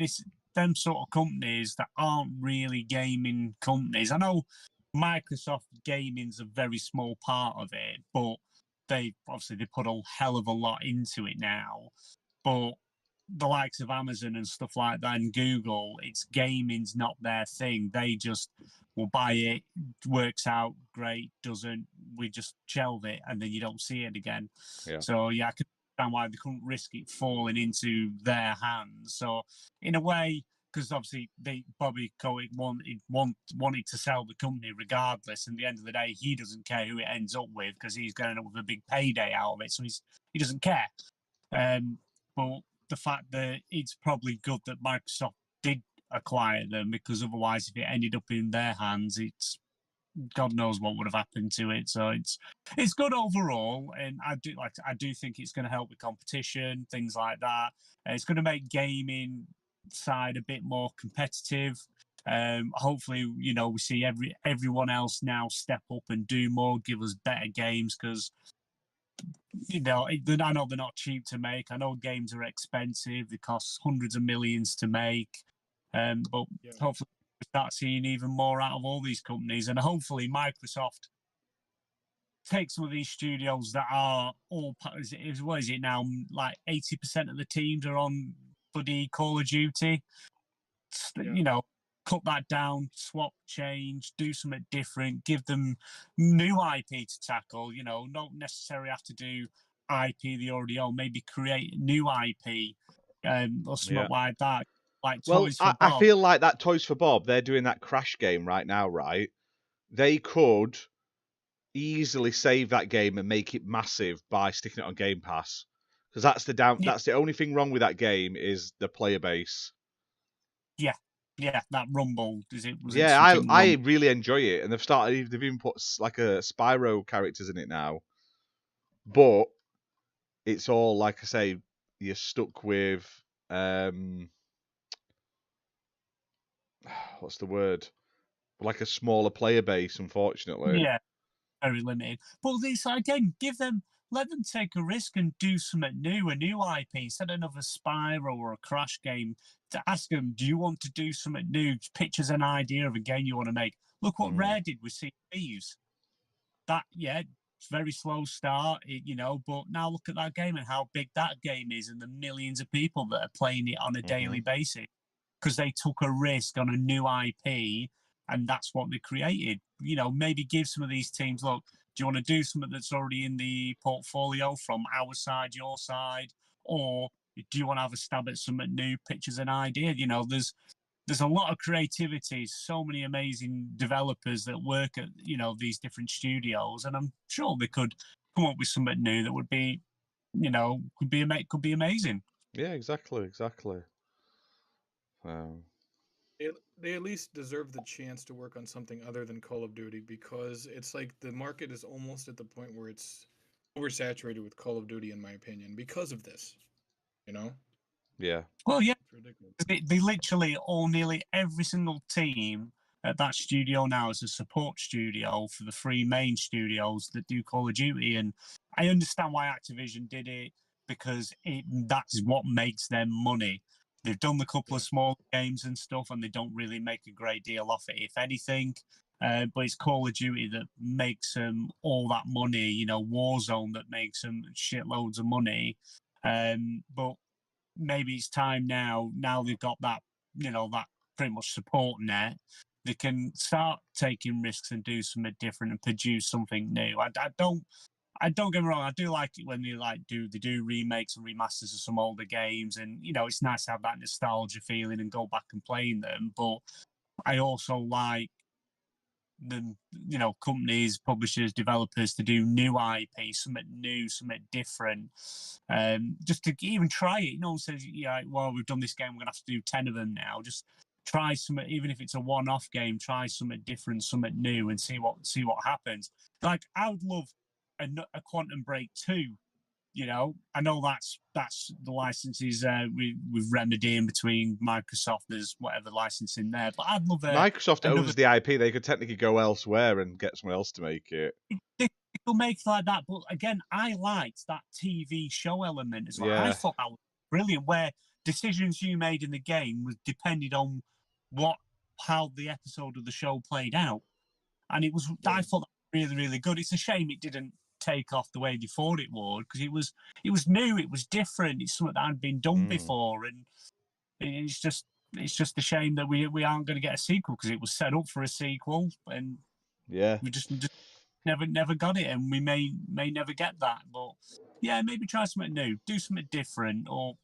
them sort of companies that aren't really gaming companies. I know Microsoft gaming's a very small part of it, but they put a hell of a lot into it now. But the likes of Amazon and stuff like that and Google, gaming's not their thing. They just will buy it, works out great, doesn't, we just shelve it, and then you don't see it again. Yeah. So yeah, I can understand why they couldn't risk it falling into their hands. So in a way, because obviously Bobby Kotick wanted to sell the company regardless, and at the end of the day, he doesn't care who it ends up with because he's going up with a big payday out of it, so he doesn't care. But the fact that it's probably good that Microsoft did acquire them, because otherwise, if it ended up in their hands, it's God knows what would have happened to it. So it's good overall, and I do think it's going to help with competition, things like that. It's going to make gaming side a bit more competitive. Hopefully, we see everyone else now step up and do more, give us better games, because I know they're not cheap to make. I know games are expensive; they cost hundreds of millions to make. But hopefully we start seeing even more out of all these companies, and hopefully Microsoft takes some of these studios that are all. What is it now? Like 80% of the teams are on bloody Call of Duty. Cut that down, swap, change, do something different, give them new IP to tackle. Not necessarily have to do IP they already own. Maybe create new IP, or something like that. Like Toys for Bob. I feel like that Toys for Bob, they're doing that Crash game right now, right? They could easily save that game and make it massive by sticking it on Game Pass, because that's the only thing wrong with that game is the player base. Yeah, that Rumble. I really enjoy it, and they've even put like a Spyro characters in it now. But it's all, like I say, you're stuck with what's the word? Like a smaller player base, unfortunately. Yeah, very limited. But this again, let them take a risk and do something new, a new IP, instead of another Spyro or a Crash game. To ask them, do you want to do something new? Pitch us an idea of a game you want to make. Look what Rare did with Sea of Thieves. It's very slow start, but now look at that game and how big that game is, and the millions of people that are playing it on a daily basis, because they took a risk on a new IP, and that's what they created. Maybe give some of these teams, look, do you want to do something that's already in the portfolio from our side, your side, or do you want to have a stab at something new, pitches an idea? There's a lot of creativity, so many amazing developers that work at these different studios, and I'm sure they could come up with something new that would be, could be amazing. Yeah, exactly. They at least deserve the chance to work on something other than Call of Duty, because it's like the market is almost at the point where it's oversaturated with Call of Duty, in my opinion, because of this. Yeah. Well, yeah. They literally nearly every single team at that studio now is a support studio for the three main studios that do Call of Duty, and I understand why Activision did it, because that's what makes them money. They've done a couple of small games and stuff, and they don't really make a great deal off it, if anything. But it's Call of Duty that makes them all that money. Warzone that makes them shitloads of money. But maybe it's time now they've got that, that pretty much support net, they can start taking risks and do something different and produce something new. I don't get me wrong, I do like it when they do remakes and remasters of some older games, and it's nice to have that nostalgia feeling and go back and playing them. But I also like the companies, publishers, developers to do new IP, something new, something different, just to even try it. Says, well, we've done this game, we're gonna have to do 10 of them now. Just try something, even if it's a one-off game. Try something different, something new, and see what happens. Like, I would love a Quantum Break 2. I know that's the licenses with Remedy in between Microsoft. There's whatever licensing there, but I'd love Microsoft owns the IP. They could technically go elsewhere and get someone else to make it. They could make it like that, but again, I liked that TV show element as well. Yeah. I thought that was brilliant, where decisions you made in the game was depended on how the episode of the show played out, and it was. Yeah. I thought that was really, really good. It's a shame it didn't take off the way they thought it would, because it was new, it was different, it's something that hadn't been done before, and it's just a shame that we aren't going to get a sequel, because it was set up for a sequel, and we just never got it, and we may never get that. But yeah, maybe try something new, do something different, or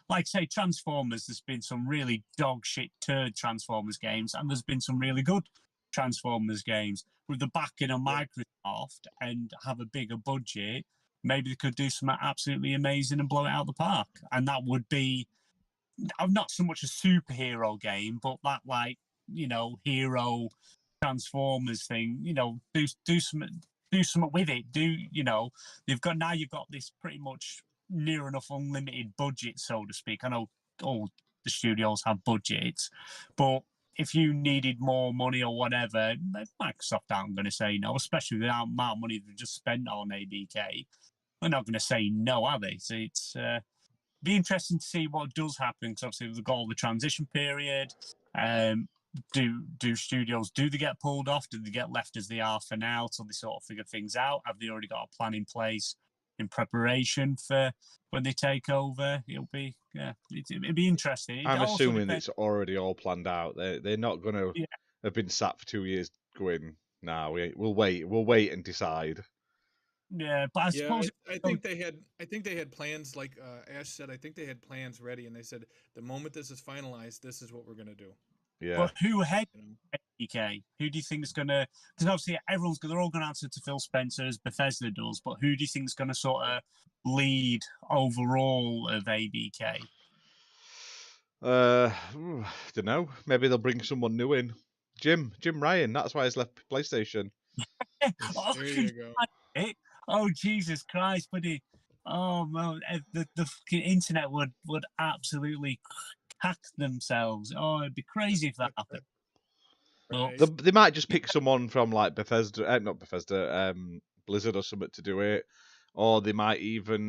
like say Transformers. There's been some really dog shit turd Transformers games, and there's been some really good Transformers games. With the backing of Microsoft and have a bigger budget, maybe they could do something absolutely amazing and blow it out of the park. And that would be not so much a superhero game, but that like hero Transformers thing. Do something with it. You've got this pretty much near enough unlimited budget, so to speak. I know all the studios have budgets, but if you needed more money or whatever, Microsoft aren't going to say no, especially with the amount of money they've just spent on ABK. They're not going to say no, are they? So it's be interesting to see what does happen, because obviously we've got all the transition period. Do studios, do they get pulled off? Do they get left as they are for now till they sort of figure things out? Have they already got a plan in place in preparation for when they take over? It'll be interesting. I'm assuming it's already all planned out. They're not going to have been sat for 2 years going, nah, we'll wait and decide. Yeah, but I suppose I think they had plans, like Ash said. I think they had plans ready, and they said the moment this is finalized, this is what we're going to do. Yeah. But who heads ABK? Who do you think is going to? Because obviously they're all going to answer to Phil Spencer as Bethesda does. But who do you think is going to sort of lead overall of ABK? Don't know. Maybe they'll bring someone new in. Jim Ryan. That's why he's left PlayStation. There you go. Oh, Jesus Christ, buddy. Oh, well, the fucking internet would absolutely hack themselves. Oh, it'd be crazy if that happened. Right. They might just pick someone from like Bethesda, not Bethesda, Blizzard or something to do it. Or they might even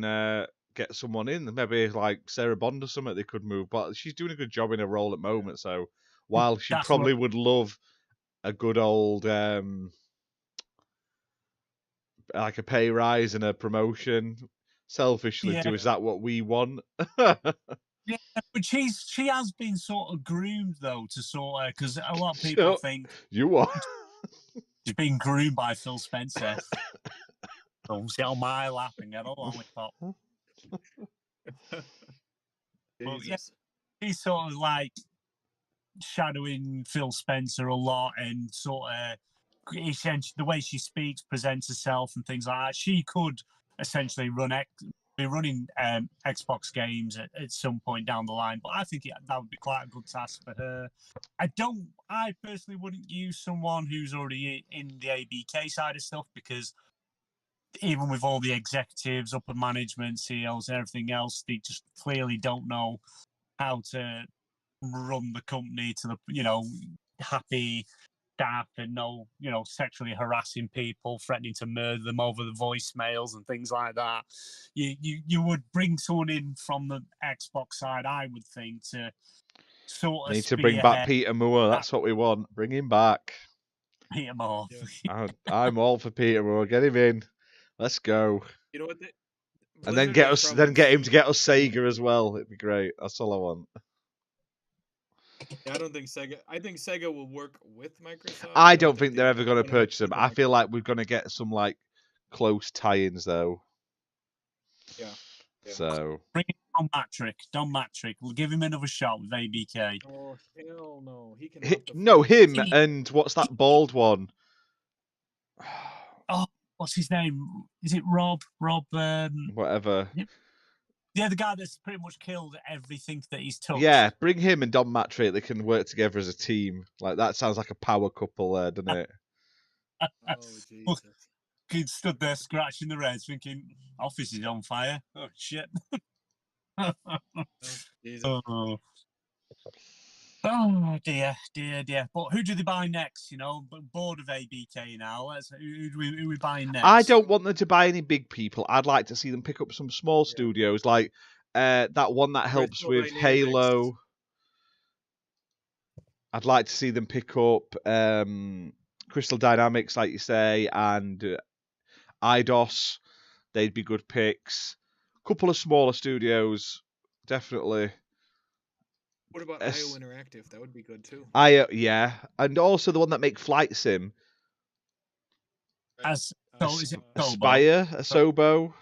get someone in, maybe like Sarah Bond or something they could move. But she's doing a good job in her role at the moment. So while she probably would love a good old... like a pay rise and a promotion. Selfishly, is that what we want? Yeah, but she has been sort of groomed though to sort of, because a lot of people think you are. She's been groomed by Phil Spencer. Don't sit on my lap and get along with Pop. But yeah, he's sort of like shadowing Phil Spencer a lot, and sort of essentially the way she speaks, presents herself, and things like that. She could essentially be running Xbox games at some point down the line, but I think that would be quite a good task for her. I personally wouldn't use someone who's already in the ABK side of stuff, because even with all the executives, upper management, CEOs, and everything else, they just clearly don't know how to run the company to the happy staff, and no sexually harassing people, threatening to murder them over the voicemails and things like that. You would bring someone in from the Xbox side, I would think, to sort of need to bring back Peter Moore. That's what we want. Bring him back. Peter Moore. Yeah. I'm all for Peter Moore. Get him in. Let's go. You know what? And then get him to get us Sega as well. It'd be great. That's all I want. Yeah, I don't think Sega. I think Sega will work with Microsoft. I don't think they're ever going to purchase them. I feel like we're going to get some like close tie-ins though. Yeah. So bring in Don Matrick. We'll give him another shot with ABK. Oh hell no! He can. Him and what's that bald one? Oh, what's his name? Is it Rob? Whatever. Yeah, the guy that's pretty much killed everything that he's touched. Yeah, bring him and Don Matrick. They can work together as a team. Like that sounds like a power couple there, doesn't it? Oh Jesus! He stood there scratching the reds, thinking, "Office is on fire." Oh shit! Oh, Jesus. Oh dear. But who do they buy next? Board of ABK now. Who we buying next? I don't want them to buy any big people. I'd like to see them pick up some small studios, like that one that helps with Halo. I'd like to see them pick up Crystal Dynamics, like you say, and Eidos. They'd be good picks. A couple of smaller studios, definitely. What about IO Interactive? That would be good too. Yeah, and also the one that make Flight Sim. Is it Aspire, Asobo?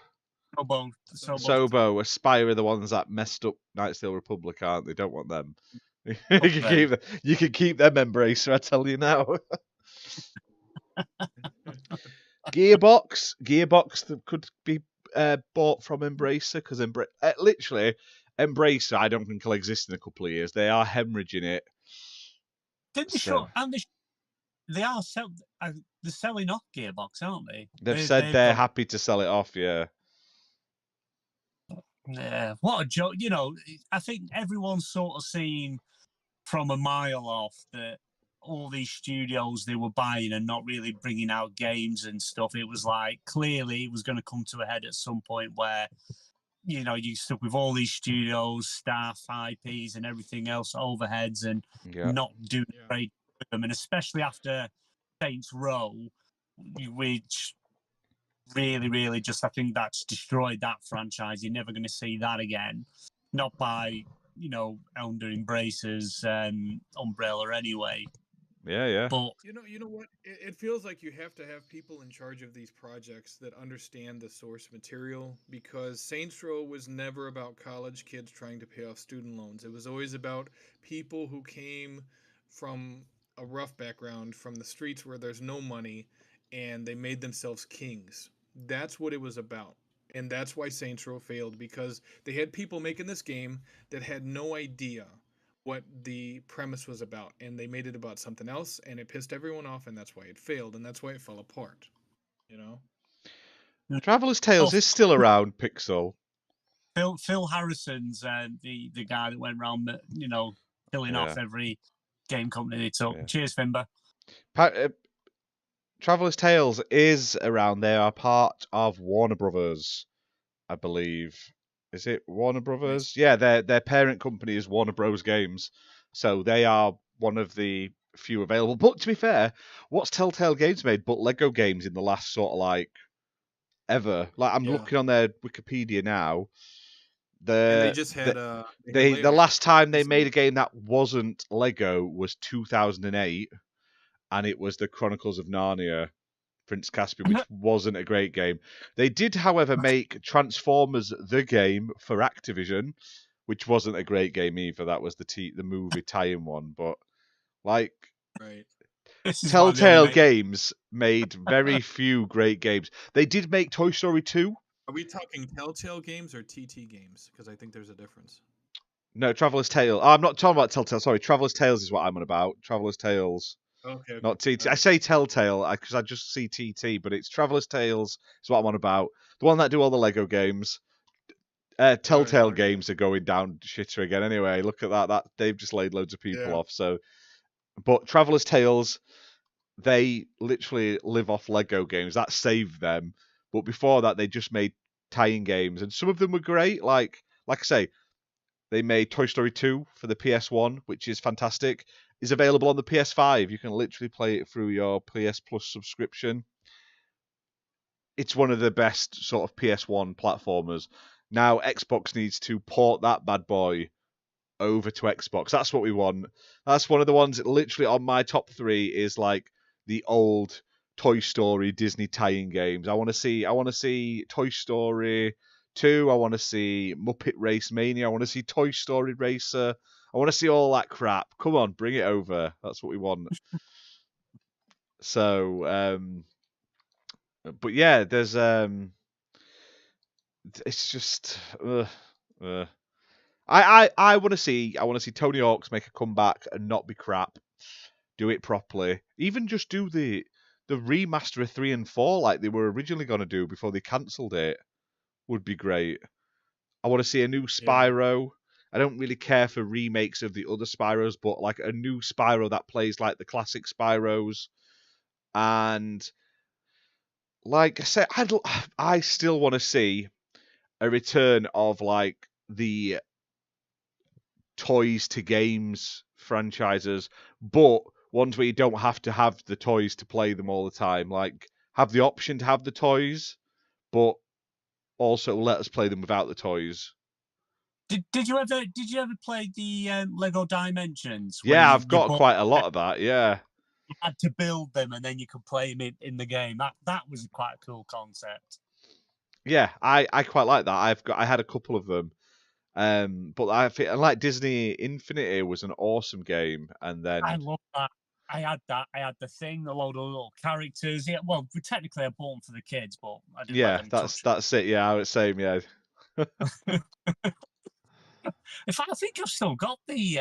Asobo, Aspire are the ones that messed up Nightsteel Republic, aren't they? Don't want them. You can keep them, Embracer, I tell you now. Gearbox that could be bought from Embracer, because literally Embracer, I don't think will exist in a couple of years. They are hemorrhaging it. Didn't they So- they are they're selling off Gearbox, aren't they? They've said they're got- happy to sell it off, yeah. Yeah, what a joke. You know, I think everyone's sort of seen from a mile off that all these studios they were buying and not really bringing out games and stuff. It was like clearly it was going to come to a head at some point where, you know, you stuck with all these studios, staff, IPs, and everything else, overheads, and Yeah. not doing great with them. And especially after Saints Row, which really just, I think that's destroyed that franchise. You're never going to see that again. Not by, you know, under Embracer's umbrella anyway. Yeah. But You know what? It feels like you have to have people in charge of these projects that understand the source material, because Saints Row was never about college kids trying to pay off student loans. It was always about people who came from a rough background, from the streets where there's no money, and they made themselves kings. That's what it was about. And that's why Saints Row failed, because they had people making this game that had no idea what the premise was about, and they made it about something else, and it pissed everyone off, and that's why it failed, and that's why it fell apart. You know? Traveller's Tales is still around, Pixel. Phil Harrison's the guy that went around, you know, killing off every game company they took. Yeah. Cheers, Fimber. Traveller's Tales is around. They are part of Warner Brothers, I believe. Is it Warner Brothers? Yeah, their parent company is Warner Bros. Games, so they are one of the few available. But to be fair, what's Telltale Games made but Lego games in the last sort of like ever? Like I'm looking on their Wikipedia now. And they just had the last time they made a game that wasn't Lego was 2008, and it was the Chronicles of Narnia. Prince Caspian, which wasn't a great game. They did, however, make Transformers the game for Activision, which wasn't a great game either. That was the movie tie-in one. But like, right. Telltale Games made very few great games. They did make Toy Story 2. Are we talking Telltale Games or TT Games? Because I think there's a difference. No, Traveller's Tales. I'm not talking about Telltale. Sorry, Traveller's Tales is what I'm on about. Traveller's Tales. Okay. Not TT. I say Telltale because I just see TT, but it's Traveller's Tales is what I'm on about. The one that do all the Lego games. Telltale Games are going down shitter again. Anyway, look at that. They've just laid loads of people off. So, but Traveller's Tales, they literally live off Lego games. That saved them. But before that, they just made tie-in games, and some of them were great. Like I say, they made Toy Story 2 for the PS1, which is fantastic. Is available on the PS5. You can literally play it through your PS Plus subscription. It's one of the best sort of PS1 platformers. Now Xbox needs to port that bad boy over to Xbox. That's what we want. That's one of the ones that literally on my top 3 is like the old Toy Story Disney tie-in games. I want to see Toy Story 2. I want to see Muppet Race Mania. I want to see Toy Story Racer. I want to see all that crap. Come on, bring it over. That's what we want. So, but yeah, there's it's just I want to see Tony Hawk's make a comeback and not be crap. Do it properly. Even just do the remaster of 3 and 4 like they were originally going to do before they cancelled it. Would be great. I want to see a new Spyro. I don't really care for remakes of the other Spyros, but like a new Spyro that plays like the classic Spyros. And like I said, I still want to see a return of like the toys to games franchises, but ones where you don't have to have the toys to play them all the time. Like have the option to have the toys, but also let us play them without the toys. Did you ever play the Lego Dimensions? Yeah, I've got quite a lot of that. Yeah, you had to build them and then you could play them in the game. That was quite a cool concept. Yeah, I quite like that. I had a couple of them, but I feel like Disney Infinity was an awesome game, and then I love that. I had that. I had the thing, a load of little characters. Yeah, well, technically I bought them for the kids, but I didn't. Yeah, that's it. Yeah, I was same. Yeah. In fact, I think I've still got the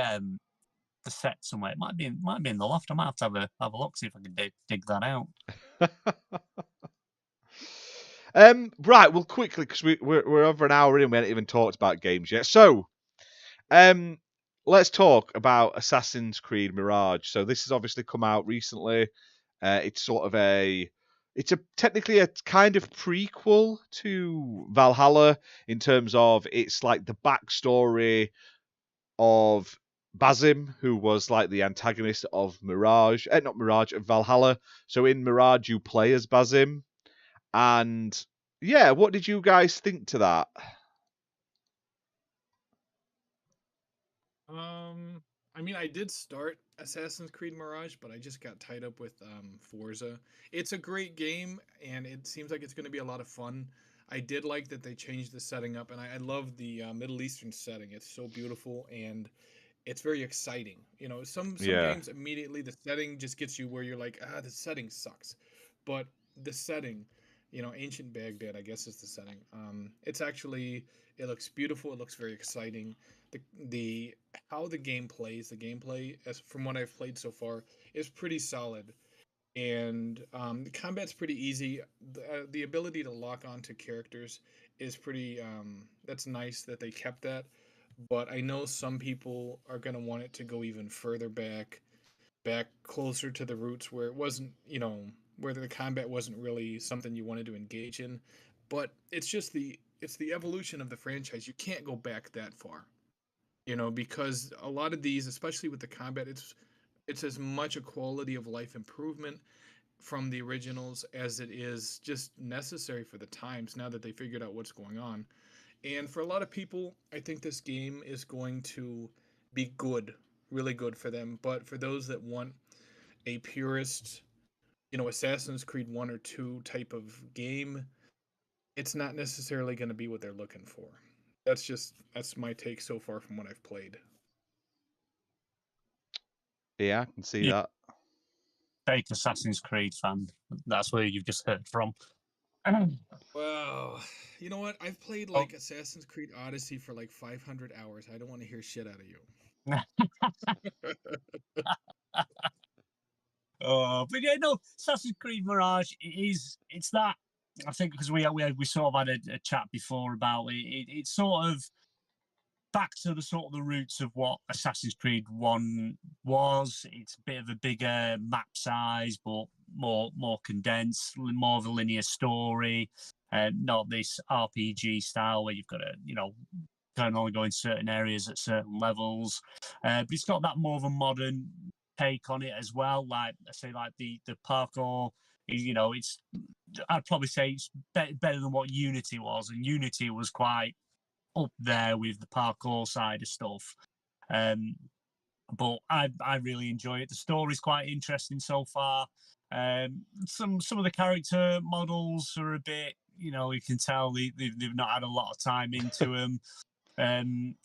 set somewhere. It might be in the loft. I might have to have a look, see if I can dig that out. Right, well, quickly, because we're over an hour in, we haven't even talked about games yet. So, let's talk about Assassin's Creed Mirage. So this has obviously come out recently. It's sort of technically a kind of prequel to Valhalla in terms of it's like the backstory of Basim, who was like the antagonist of Mirage, not Mirage, of Valhalla. So in Mirage, you play as Basim. And yeah, what did you guys think to that? I mean, I did start Assassin's Creed Mirage, but I just got tied up with Forza. It's a great game, and it seems like it's going to be a lot of fun. I did like that they changed the setting up, and I love the Middle Eastern setting. It's so beautiful, and it's very exciting. You know, some Yeah. games immediately the setting just gets you where you're like, the setting sucks, but the setting, ancient Baghdad, I guess is the setting. It's actually it looks beautiful. It looks very exciting. The how the gameplay as from what I've played so far is pretty solid, and the combat's pretty easy. The ability to lock onto characters is pretty. That's nice that they kept that, but I know some people are gonna want it to go even further back closer to the roots where it wasn't, where the combat wasn't really something you wanted to engage in. But it's the evolution of the franchise. You can't go back that far, because a lot of these, especially with the combat, it's as much a quality of life improvement from the originals as it is just necessary for the times now that they figured out what's going on. And for a lot of people, I think this game is going to be good, really good for them. But for those that want a purist, Assassin's Creed 1 or 2 type of game, it's not necessarily going to be what they're looking for. That's my take so far from what I've played. Yeah, I can see Yeah. that. Fake Assassin's Creed fan. That's where you've just heard from. Well, you know what? I've played like Assassin's Creed Odyssey for like 500 hours. I don't want to hear shit out of you. But yeah, no, Assassin's Creed Mirage it's that. I think because we sort of had a chat before about it. It's sort of back to the roots of what Assassin's Creed 1 was. It's a bit of a bigger map size, but more condensed, more of a linear story, not this RPG style where you've got to, can only go in certain areas at certain levels. But it's got that more of a modern take on it as well. Like I say, like the parkour, it's I'd probably say it's better than what Unity was, and Unity was quite up there with the parkour side of stuff. But I really enjoy it. The story's quite interesting so far. Some of the character models are a bit, you can tell they've not had a lot of time into them. And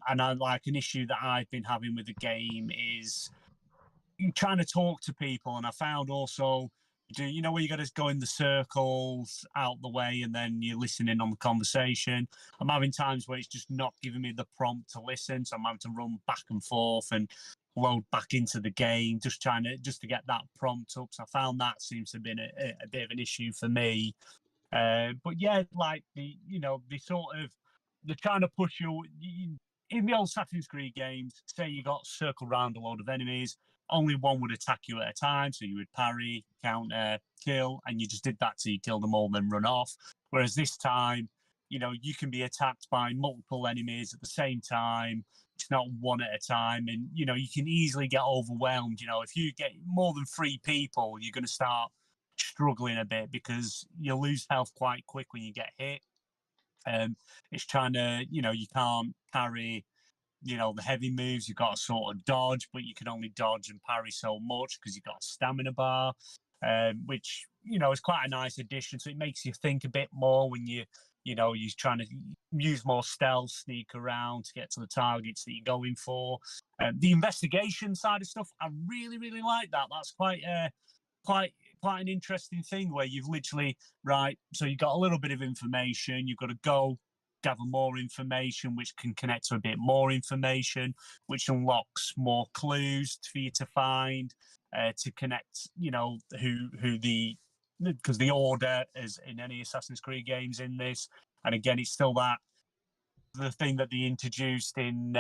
I like an issue that I've been having with the game is trying to talk to people. And I found also, where you got to go in the circles out the way and then you're listening on the conversation. I'm having times where it's just not giving me the prompt to listen, so I'm having to run back and forth and load back into the game, just to get that prompt up. So I found that seems to have been a bit of an issue for me. But yeah, like they sort of they're trying to push you in the old Assassin's Creed games. Say you got circled around a load of enemies. Only one would attack you at a time, so you would parry, counter, kill, and you just did that till you killed them all, then run off. Whereas this time, you can be attacked by multiple enemies at the same time. It's not one at a time, and you can easily get overwhelmed. If you get more than 3 people, you're going to start struggling a bit because you lose health quite quick when you get hit. It's trying to, you can't parry the heavy moves. You've got to sort of dodge, but you can only dodge and parry so much because you've got a stamina bar, which is quite a nice addition. So it makes you think a bit more when you're trying to use more stealth, sneak around to get to the targets that you're going for. The investigation side of stuff, I really, really like that. That's quite an interesting thing where you've literally, right, so you've got a little bit of information, you've got to go gather more information, which can connect to a bit more information, which unlocks more clues for you to find, to connect, who because the Order is in any Assassin's Creed games in this. And again, it's still the thing that they introduced in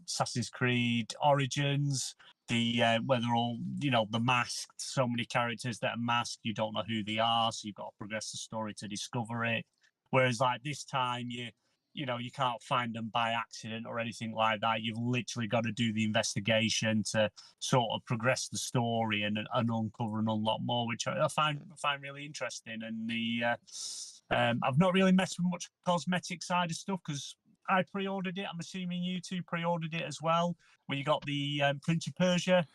Assassin's Creed Origins, where they're all, the masked, so many characters that are masked, you don't know who they are, so you've got to progress the story to discover it. Whereas like this time, you can't find them by accident or anything like that. You've literally got to do the investigation to sort of progress the story and uncover and unlock more, which I find really interesting. And I've not really messed with much cosmetic side of stuff because I pre-ordered it. I'm assuming you two pre-ordered it as well. Where you got the Prince of Persia.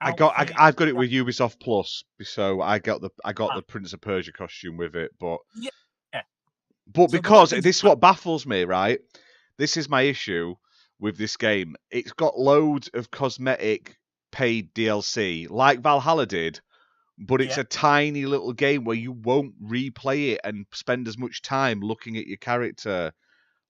I've got it with Ubisoft Plus, so I got the Prince of Persia costume with it, but But So because this is what baffles me, right? This is my issue with this game. It's got loads of cosmetic paid DLC, like Valhalla did, but it's a tiny little game where you won't replay it and spend as much time looking at your character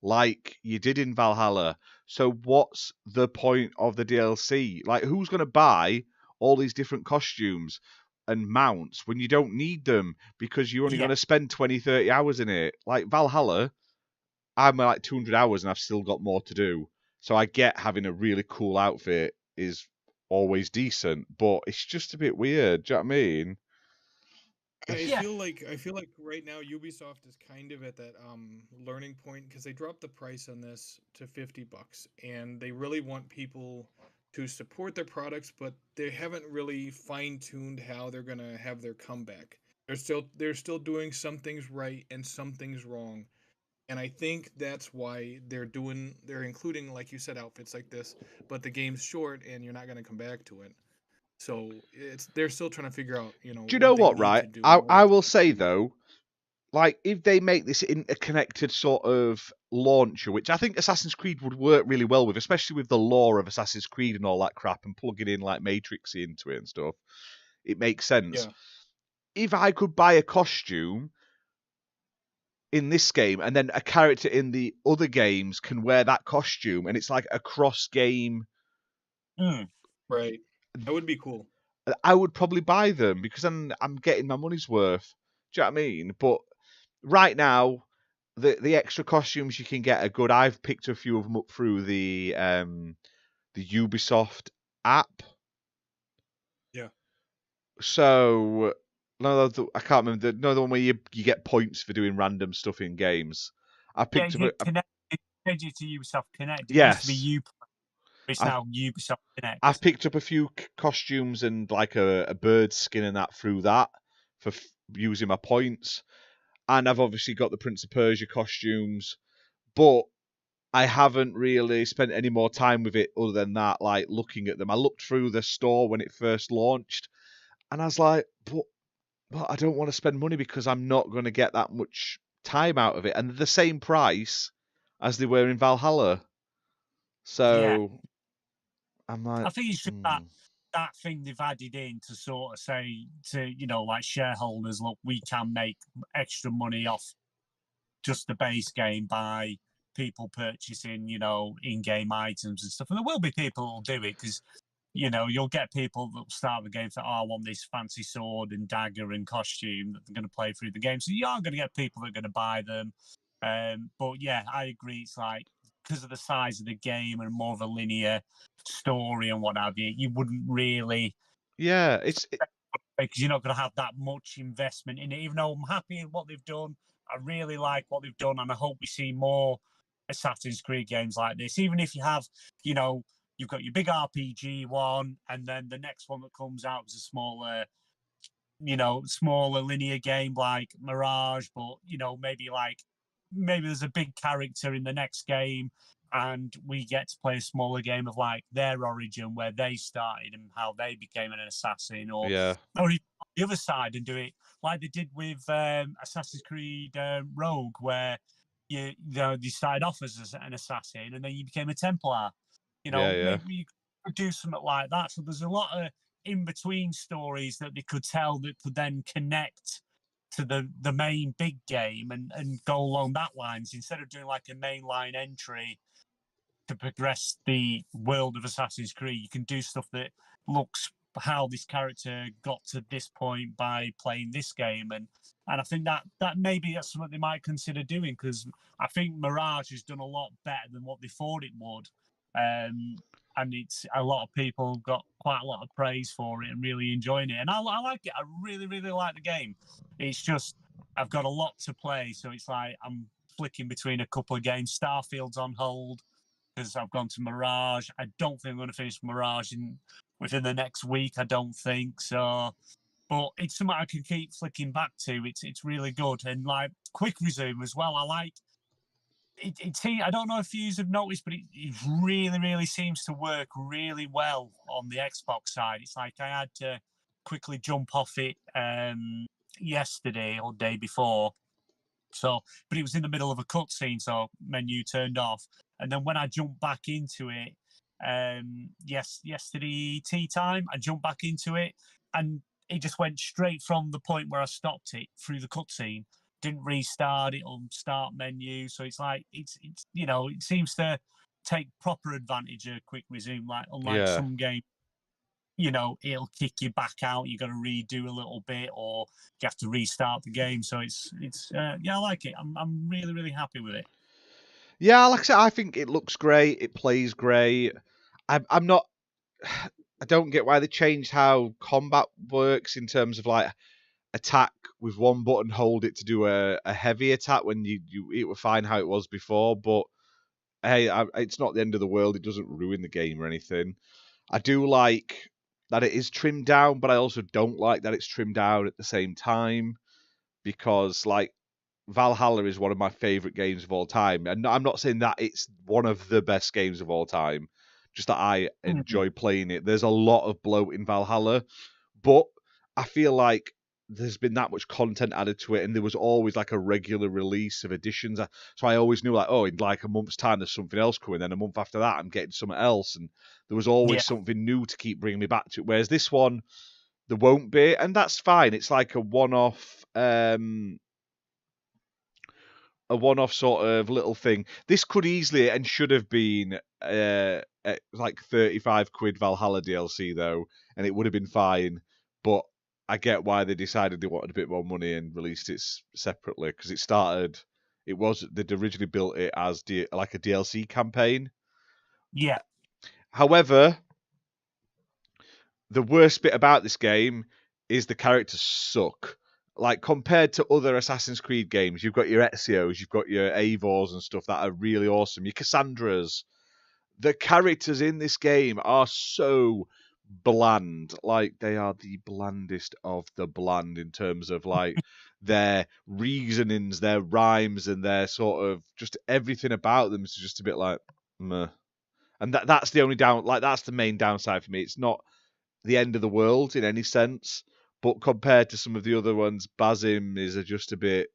like you did in Valhalla. So what's the point of the DLC? Like, who's going to buy all these different costumes and mounts when you don't need them because you're only going to spend 20, 30 hours in it? Like Valhalla, I'm like 200 hours and I've still got more to do. So I get having a really cool outfit is always decent, but it's just a bit weird. Do you know what I mean? I feel like right now Ubisoft is kind of at that learning point because they dropped the price on this to $50, and they really want people to support their products, but they haven't really fine-tuned how they're gonna have their comeback. They're still doing some things right and some things wrong. And I think that's why they're including, like you said, outfits like this, but the game's short and you're not gonna come back to it. So they're still trying to figure out, Do you know what, they right? need to do I will say though, like if they make this interconnected sort of launcher, which I think Assassin's Creed would work really well with, especially with the lore of Assassin's Creed and all that crap, and plugging in like Matrixy into it and stuff, it makes sense. Yeah. If I could buy a costume in this game and then a character in the other games can wear that costume and it's like a cross-game, right, that would be cool. I would probably buy them because I'm getting my money's worth. Do you know what I mean? But right now, the extra costumes you can get are good. I've picked a few of them up through the Ubisoft app. Yeah. So I can't remember the one where you get points for doing random stuff in games. I picked up. Connected to Ubisoft Connect. It Yes. used to be it's now Ubisoft Connect. I've picked up a few costumes and like a bird skin and that through that for using my points. And I've obviously got the Prince of Persia costumes, but I haven't really spent any more time with it other than that, like looking at them. I looked through the store when it first launched, and I was like, but I don't want to spend money because I'm not going to get that much time out of it. And they're the same price as they were in Valhalla. So I'm like, I think it's just that thing they've added in to sort of say to, like shareholders, look, we can make extra money off just the base game by people purchasing, in-game items and stuff. And there will be people who'll do it because, you'll get people that will start the game that, I want this fancy sword and dagger and costume that they're going to play through the game. So you are going to get people that are going to buy them. But yeah, I agree. It's like, because of the size of the game and more of a linear story and what have you, you wouldn't really. Yeah, because you're not going to have that much investment in it. Even though I'm happy with what they've done, I really like what they've done, and I hope we see more Assassin's Creed games like this. Even if you have, you've got your big RPG one, and then the next one that comes out is a smaller linear game like Mirage, but maybe there's a big character in the next game and we get to play a smaller game of like their origin, where they started and how they became an assassin, or even the other side and do it like they did with Assassin's Creed Rogue, where you started off as an assassin and then you became a Templar. Maybe you could do something like that. So there's a lot of in-between stories that they could tell that could then connect to the main big game and go along that lines instead of doing like a mainline entry to progress the world of Assassin's Creed. You can do stuff that looks how this character got to this point by playing this game, and I think that maybe that's something they might consider doing, because I think Mirage has done a lot better than what they thought it would. And it's a lot of people got quite a lot of praise for it and really enjoying it. And I like it. I really, really like the game. It's just I've got a lot to play, so it's like I'm flicking between a couple of games. Starfield's on hold because I've gone to Mirage. I don't think I'm going to finish Mirage within the next week. I don't think so. But it's something I can keep flicking back to. It's really good. And like Quick Resume as well. I like it. I don't know if you have noticed, but it really, really seems to work really well on the Xbox side. It's like I had to quickly jump off it yesterday or day before. So, but it was in the middle of a cutscene, so menu turned off. And then when I jumped back into it, yesterday tea time, I jumped back into it, and it just went straight from the point where I stopped it through the cutscene. Didn't restart it on start menu, so it's like it's it seems to take proper advantage of Quick Resume, like unlike some games. It'll kick you back out. You got to redo a little bit, or you have to restart the game. So it's I like it. I'm really, really happy with it. Yeah, like I said, I think it looks great. It plays great. I'm not. I don't get why they changed how combat works in terms of like attack with one button, hold it to do a heavy attack when it were fine how it was before. But hey, it's not the end of the world. It doesn't ruin the game or anything. I do like that it is trimmed down, but I also don't like that it's trimmed down at the same time, because like Valhalla is one of my favorite games of all time, and I'm not saying that it's one of the best games of all time, just that I enjoy playing it. There's a lot of bloat in Valhalla, but I feel like there's been that much content added to it, and there was always like a regular release of editions. So I always knew like, oh, in like a month's time there's something else coming, then a month after that I'm getting something else, and there was always something new to keep bringing me back to it. Whereas this one, there won't be, and that's fine. It's like a one-off sort of little thing. This could easily and should have been like 35 quid Valhalla DLC though, and it would have been fine. But I get why they decided they wanted a bit more money and released it separately, because they'd originally built it as like a DLC campaign. Yeah. However, the worst bit about this game is the characters suck. Like, compared to other Assassin's Creed games, you've got your Ezios, you've got your Eivors and stuff that are really awesome. Your Cassandras. The characters in this game are so bland. Like, they are the blandest of the bland in terms of, like, their reasonings, their rhymes, and their sort of just everything about them is just a bit like, meh. And that's the only that's the main downside for me. It's not the end of the world in any sense, but compared to some of the other ones, Basim is just a bit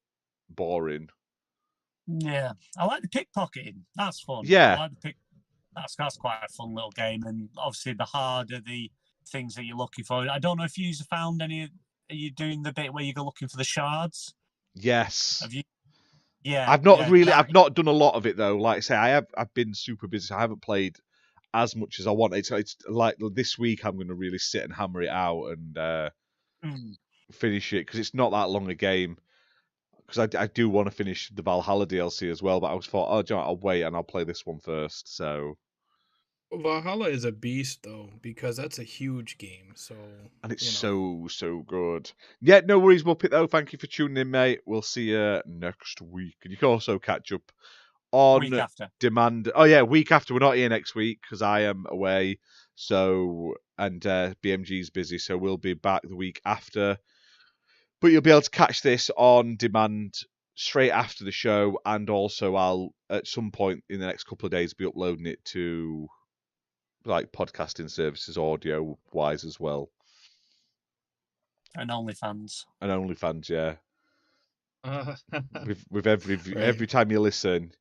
boring. Yeah, I like the pickpocketing. That's fun. Yeah, I like that's quite a fun little game, and obviously the harder the things that you're looking for. I don't know if you've found any. Are you doing the bit where you go looking for the shards? Yes. Have you? Yeah. I've not done a lot of it though. Like I say, I've been super busy. So I haven't played as much as I want. It's like this week I'm going to really sit and hammer it out and finish it, because it's not that long a game. Because I do want to finish the Valhalla DLC as well, but I was thought, oh, I'll wait and I'll play this one first. So Valhalla is a beast though, because that's a huge game. So and it's so good. Yeah, no worries, Muppet though. Thank you for tuning in, mate. We'll see you next week, and you can also catch up on week after. Demand. Oh yeah, week after. We're not here next week because I am away. So and BMG's busy, so we'll be back the week after. But you'll be able to catch this on demand straight after the show, and also I'll at some point in the next couple of days be uploading it to like podcasting services, audio wise as well. And OnlyFans. And OnlyFans, yeah. With every time you listen,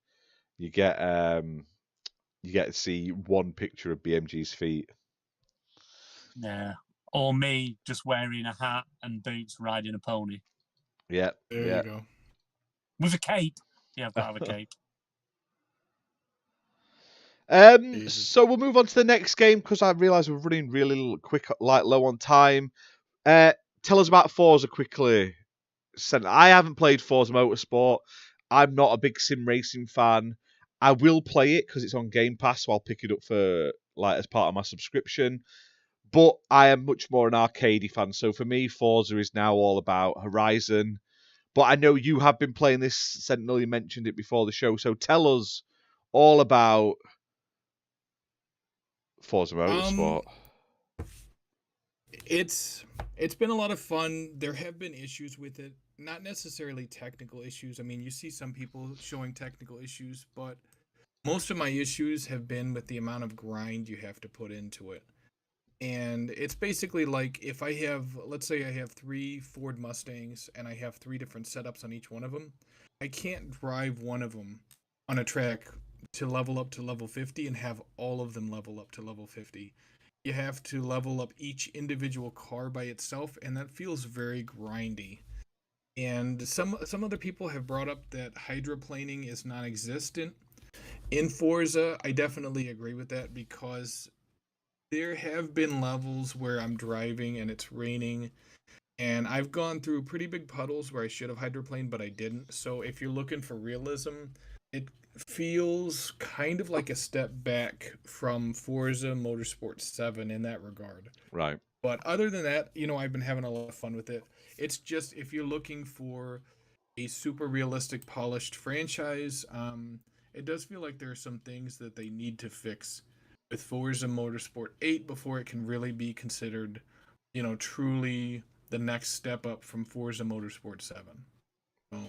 you get to see one picture of BMG's feet. Yeah. Or me just wearing a hat and boots riding a pony. Yeah. There you go. With a cape. Yeah, I've got to have a cape. Jesus. So we'll move on to the next game because I realise we're running really quick, like low on time. Tell us about Forza quickly. I haven't played Forza Motorsport. I'm not a big sim racing fan. I will play it because it's on Game Pass, so I'll pick it up for like as part of my subscription. But I am much more an arcadey fan. So for me, Forza is now all about Horizon. But I know you have been playing this, Sentinel. You mentioned it before the show. So tell us all about Forza Motorsport. It's been a lot of fun. There have been issues with it, not necessarily technical issues. I mean, you see some people showing technical issues, but most of my issues have been with the amount of grind you have to put into it. And it's basically like if I have, let's say I have 3 Ford Mustangs and I have 3 different setups on each one of them, I can't drive one of them on a track to level up to level 50 and have all of them level up to level 50. You have to level up each individual car by itself, and that feels very grindy. And some other people have brought up that hydroplaning is non-existent in Forza. I definitely agree with that because there have been levels where I'm driving and it's raining, and I've gone through pretty big puddles where I should have hydroplaned, but I didn't. So if you're looking for realism, it feels kind of like a step back from Forza Motorsport 7 in that regard. Right. But other than that, I've been having a lot of fun with it. It's just if you're looking for a super realistic, polished franchise, it does feel like there are some things that they need to fix with Forza Motorsport 8 before it can really be considered, truly the next step up from Forza Motorsport 7. So,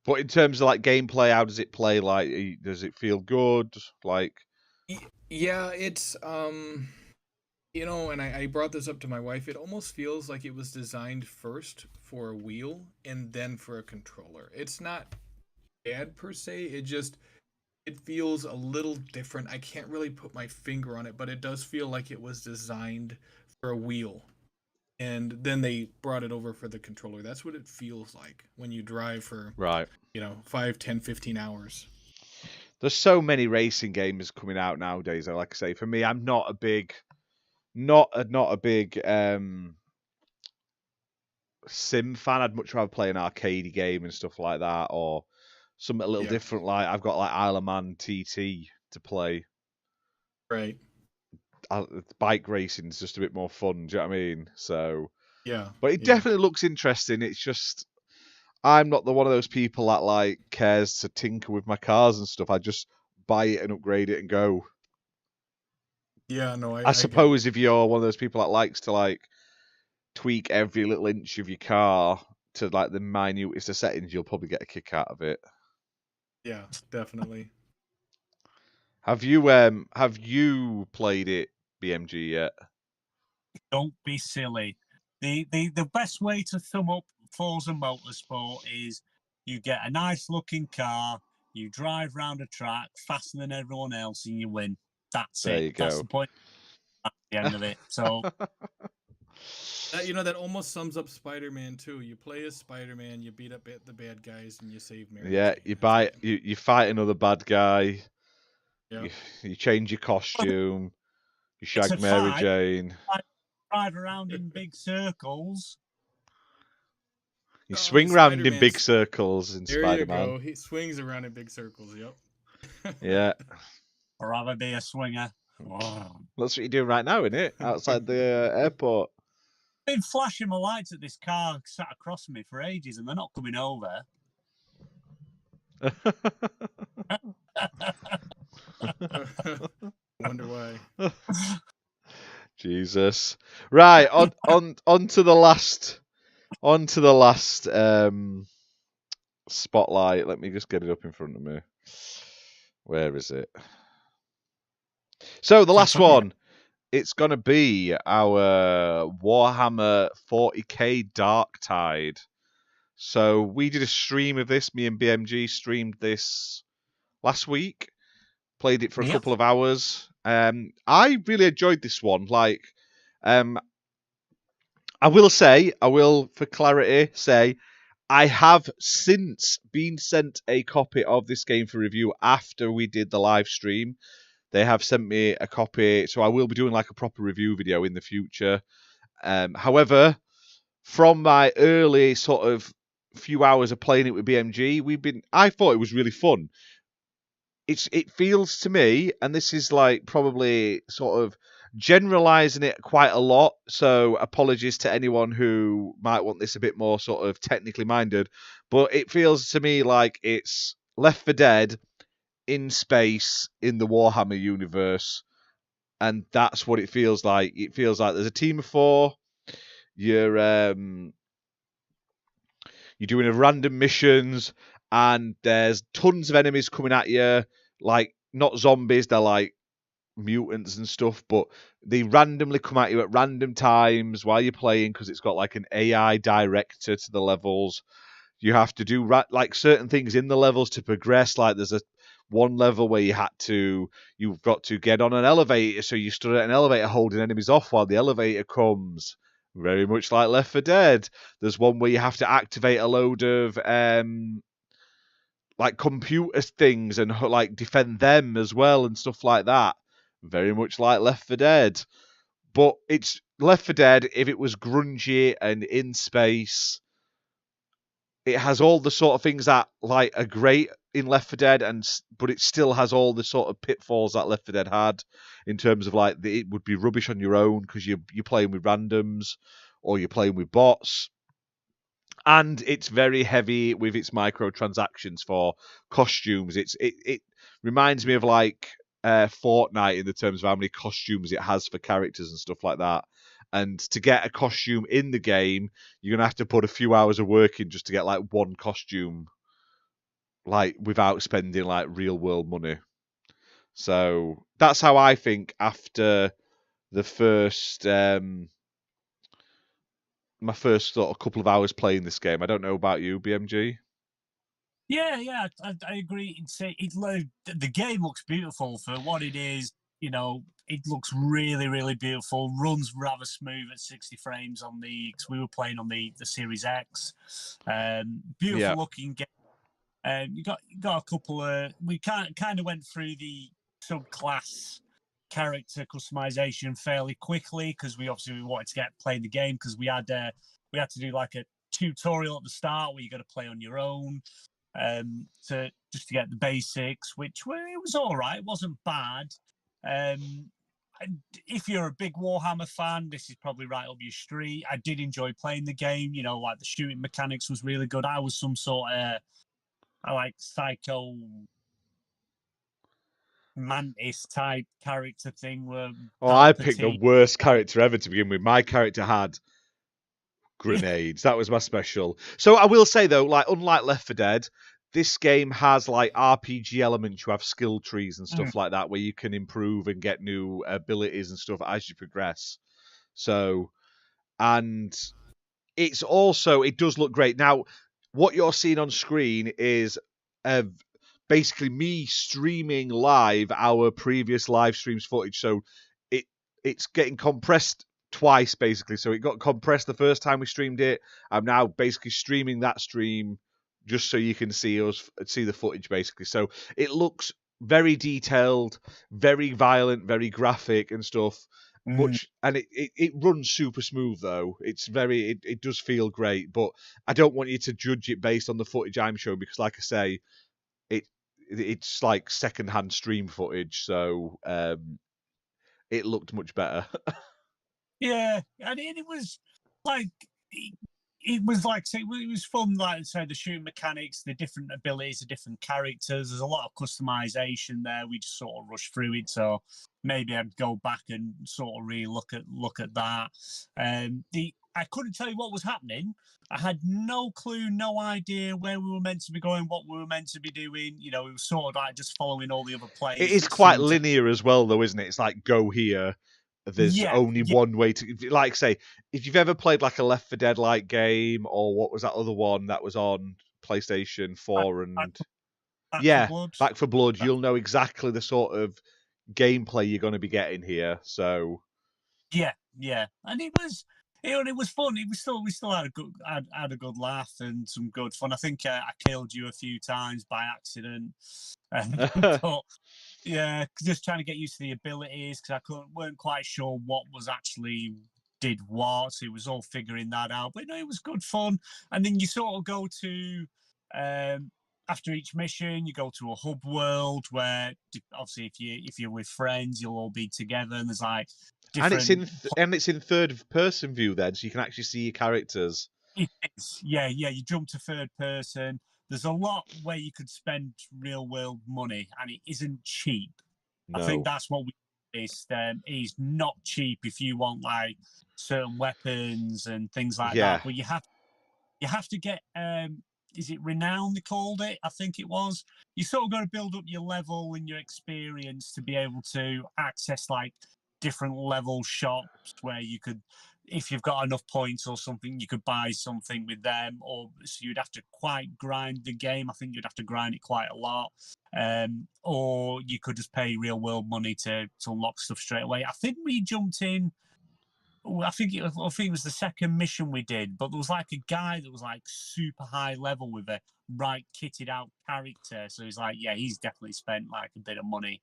but in terms of like gameplay, how does it play? Like, does it feel good? Like, yeah, it's and I brought this up to my wife. It almost feels like it was designed first for a wheel and then for a controller. It's not bad per se. It feels a little different. I can't really put my finger on it, but it does feel like it was designed for a wheel. And then they brought it over for the controller. That's what it feels like when you drive for, right. 5, 10, 15 hours. There's so many racing games coming out nowadays. Like I say, for me, I'm not a big sim fan. I'd much rather play an arcade game and stuff like that, or something a little different. Like I've got like Isle of Man TT to play. Right. Bike racing is just a bit more fun. Do you know what I mean? So yeah, but it definitely looks interesting. It's just I'm not one of those people that like cares to tinker with my cars and stuff. I just buy it and upgrade it and go. Yeah, no, I suppose if you're one of those people that likes to like tweak every little inch of your car to like the minutest of settings, you'll probably get a kick out of it. Yeah, definitely. Have you played it, BMG, yet? Don't be silly. The best way to thumb up Forza Motorsport is you get a nice looking car, you drive round a track faster than everyone else, and you win. That's there it. You go. That's the point at the end of it. So that almost sums up Spider-Man too. You play as Spider-Man, you beat up the bad guys, and you save Mary Jane. Yeah, you fight another bad guy. Yeah. You change your costume. You shag Mary Jane. Drive around in big circles. You swing around in big circles in Spider-Man. There you go. He swings around in big circles. Yep. Yeah. Or rather be a swinger. That's what you're doing right now, isn't it? Outside the airport. I've been flashing my lights at this car sat across from me for ages, and they're not coming over. Wonder why. Jesus. Right, on to the last spotlight. Let me just get it up in front of me. Where is it? So the last one, it's gonna be our Warhammer 40k Darktide. So we did a stream of this. Me and BMG streamed this last week. Played it for a couple of hours. I really enjoyed this one. Like, I I will, for clarity, say I have since been sent a copy of this game for review after we did the live stream. They have sent me a copy, so I will be doing like a proper review video in the future. However, from my early sort of few hours of playing it with BMG, I thought it was really fun. It feels to me, and this is like probably sort of generalizing it quite a lot, so apologies to anyone who might want this a bit more sort of technically minded, but it feels to me like it's Left 4 Dead in space in the Warhammer universe, and that's what it feels like. It feels like there's a team of 4. You're doing a random missions, and there's tons of enemies coming at you. Like, not zombies, they're like mutants and stuff, but they randomly come at you at random times while you're playing because it's got like an AI director to the levels. You have to do like certain things in the levels to progress. Like there's one level where you've got to get on an elevator, so you stood at an elevator holding enemies off while the elevator comes. Very much like Left 4 Dead. There's one where you have to activate a load of like computer things and like defend them as well and stuff like that. Very much like Left 4 Dead. But it's Left 4 Dead if it was grungy and in space. It has all the sort of things that like are great in Left 4 Dead, but it still has all the sort of pitfalls that Left 4 Dead had in terms of like it would be rubbish on your own because you're playing with randoms or you're playing with bots. And it's very heavy with its microtransactions for costumes. It reminds me of like Fortnite in the terms of how many costumes it has for characters and stuff like that. And to get a costume in the game, you're gonna have to put a few hours of work in just to get like one costume, like without spending like real world money. So that's how I think after the first my first sort of couple of hours playing this game. I don't know about you, BMG. Yeah, I agree. The game looks beautiful for what it is. You know, it looks really, really beautiful. Runs rather smooth at 60 frames on because we were playing on the Series X. Beautiful looking game. You got a couple of. We kind of went through the subclass character customization fairly quickly because we wanted to get playing the game because we had to do like a tutorial at the start where you got to play on your own to get the basics, which it was all right. It wasn't bad. If you're a big Warhammer fan, this is probably right up your street. I did enjoy playing the game. You know, like the shooting mechanics was really good. I was some sort of psycho mantis type character thing where I picked the worst character ever to begin with. My character had grenades. That was my special. So I will say though, like unlike Left 4 Dead, this game has like RPG elements. You have skill trees and stuff like that where you can improve and get new abilities and stuff as you progress. So, and it's also, it does look great. Now, what you're seeing on screen is basically me streaming live our previous live streams footage. So it's getting compressed twice basically. So it got compressed the first time we streamed it. I'm now basically streaming that stream just so you can see the footage basically. So it looks very detailed, very violent, very graphic and stuff. And it runs super smooth though. It does feel great, but I don't want you to judge it based on the footage I'm showing because, like I say, it's like secondhand stream footage, so it looked much better. Yeah, and it was like it was fun. Like I said, the shooting mechanics, the different abilities, the different characters. There's a lot of customization there. We just sort of rushed through it, so maybe I'd go back and sort of look at that. I couldn't tell you what was happening. I had no clue, no idea where we were meant to be going, what we were meant to be doing. You know, it was sort of like just following all the other players. It is quite linear as well, though, isn't it? It's like go here. There's only one way to, like, say, if you've ever played like a Left 4 Dead like game, or what was that other one that was on PlayStation 4 Back 4 Blood, you'll know exactly the sort of gameplay you're going to be getting here. So yeah, and it It was fun. We still had a good laugh and some good fun. I think I killed you a few times by accident, but yeah, just trying to get used to the abilities because weren't quite sure what was actually did what. It was all figuring that out, but no, it was good fun. And then you sort of go to after each mission, you go to a hub world where obviously if you're with friends, you'll all be together, and there's like different. And it's in third person view then, so you can actually see your characters. It is, yeah. You jump to third person. There's a lot where you could spend real world money, and it isn't cheap. No. I think that's what we noticed. It's not cheap if you want like certain weapons and things like that. But you have to get is it renown they called it? I think it was. You sort of got to build up your level and your experience to be able to access like different level shops where you could, if you've got enough points or something, you could buy something with them, or so you'd have to quite grind the game. I think you'd have to grind it quite a lot, or you could just pay real world money to unlock stuff straight away. I think we jumped in. I think it was the second mission we did, but there was like a guy that was like super high level with a right kitted out character. So he's like, yeah, he's definitely spent like a bit of money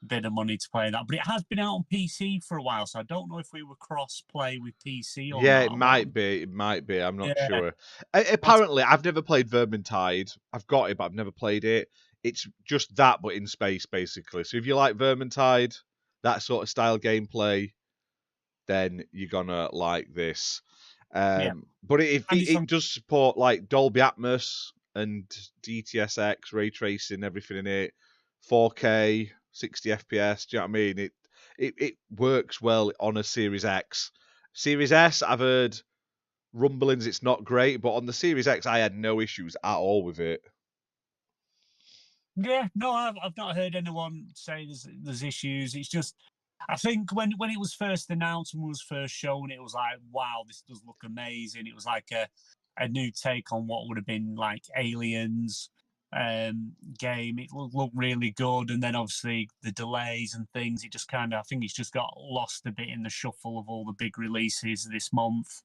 to play that. But it has been out on PC for a while, so I don't know if we were cross play with PC or not. It might be. I'm not sure. Apparently, I've never played Vermintide. I've got it, but I've never played it. It's just that, but in space, basically. So if you like Vermintide, that sort of style gameplay, then you're gonna like this. But it does support like Dolby Atmos and DTSX, ray tracing, everything in it, 4K, 60 FPS. Do you know what I mean? It works well on a Series X. Series S, I've heard rumblings it's not great, but on the Series X, I had no issues at all with it. Yeah, no, I've not heard anyone say there's issues. It's just, I think when it was first announced and was first shown, it was like, wow, this does look amazing. It was like a new take on what would have been like Aliens game. It looked really good, and then obviously the delays and things, it just kind of, I think it's just got lost a bit in the shuffle of all the big releases this month,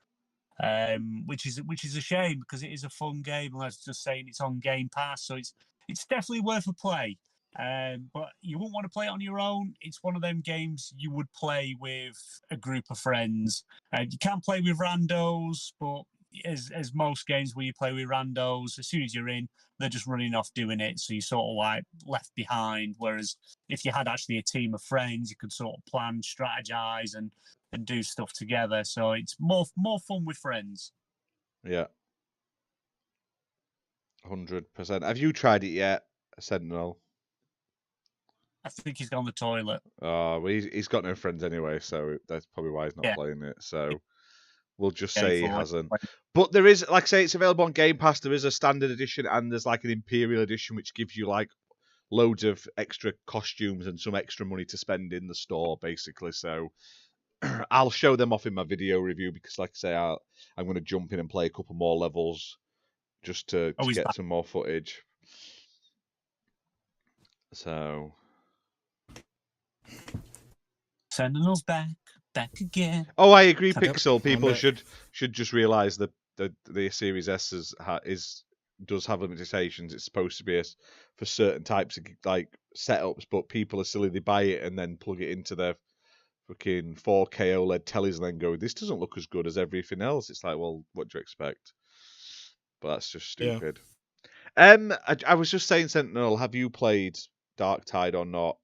which is a shame because it is a fun game. And I was just saying, it's on Game Pass, so it's definitely worth a play. But you wouldn't want to play it on your own. It's one of them games you would play with a group of friends. You can play with randos, but as most games where you play with randos, as soon as you're in, they're just running off doing it. So you're sort of like left behind. Whereas if you had actually a team of friends, you could sort of plan, strategize, and do stuff together. So it's more fun with friends. Yeah. 100%. Have you tried it yet, Sentinel? I think he's gone the toilet. Oh, well, he's got no friends anyway, so that's probably why he's not playing it. So we'll just say he hasn't. But there is, like I say, it's available on Game Pass. There is a standard edition, and there's like an Imperial edition, which gives you like loads of extra costumes and some extra money to spend in the store, basically. So I'll show them off in my video review because, like I say, I'm going to jump in and play a couple more levels just to get some more footage. So Sentinel's back again. Oh, I agree, Pixel. People should just realise that the Series S does have limitations. It's supposed to be for certain types of like setups, but people are silly. They buy it and then plug it into their fucking 4K OLED tellies and then go, "This doesn't look as good as everything else." It's like, well, what do you expect? But that's just stupid. Yeah. I was just saying, Sentinel, have you played Darktide or not?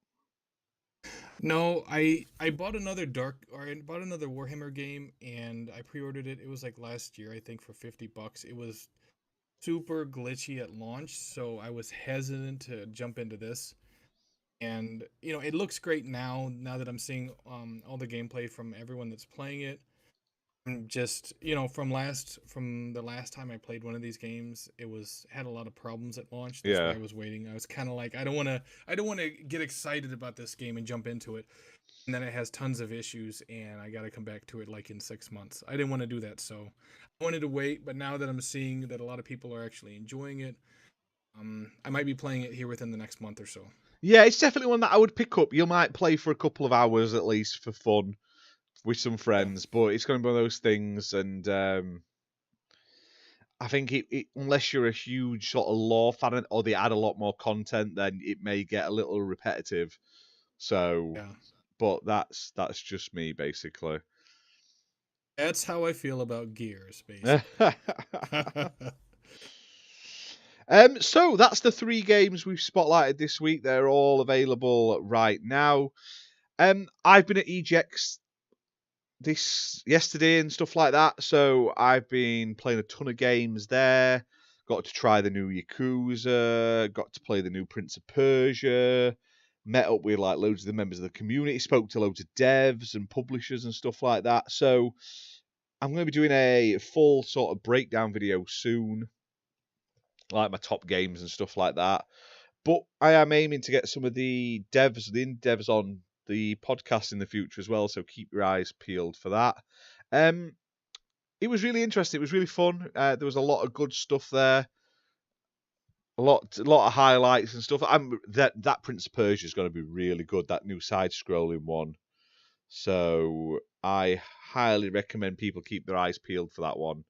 No, I bought another Warhammer game and I pre-ordered it. It was like last year, I think, for $50. It was super glitchy at launch, so I was hesitant to jump into this. And it looks great now that I'm seeing all the gameplay from everyone that's playing it. And just from the last time I played one of these games, it had a lot of problems at launch. That's why I was waiting. I was kind of like, I don't want to get excited about this game and jump into it, and then it has tons of issues, and I got to come back to it like in 6 months. I didn't want to do that, so I wanted to wait. But now that I'm seeing that a lot of people are actually enjoying it, I might be playing it here within the next month or so. Yeah, it's definitely one that I would pick up. You might play for a couple of hours at least for fun. with some friends, but it's going to be one of those things, and I think it unless you're a huge sort of lore fan or they add a lot more content, then it may get a little repetitive. So, but that's just me basically. That's how I feel about Gears, basically. So that's the 3 games we've spotlighted this week. They're all available right now. I've been at EGX yesterday and stuff like that, so I've been playing a ton of games there. Got to try the new Yakuza, got to play the new Prince of Persia, met up with like loads of the members of the community, spoke to loads of devs and publishers and stuff like that. So I'm going to be doing a full sort of breakdown video soon, like my top games and stuff like that. But I am aiming to get some of the indie devs on the podcast in the future as well, so keep your eyes peeled for that. It was really interesting. It was really fun. There was a lot of good stuff there. A lot of highlights and stuff. That Prince of Persia is going to be really good. That new side-scrolling one. So I highly recommend people keep their eyes peeled for that one.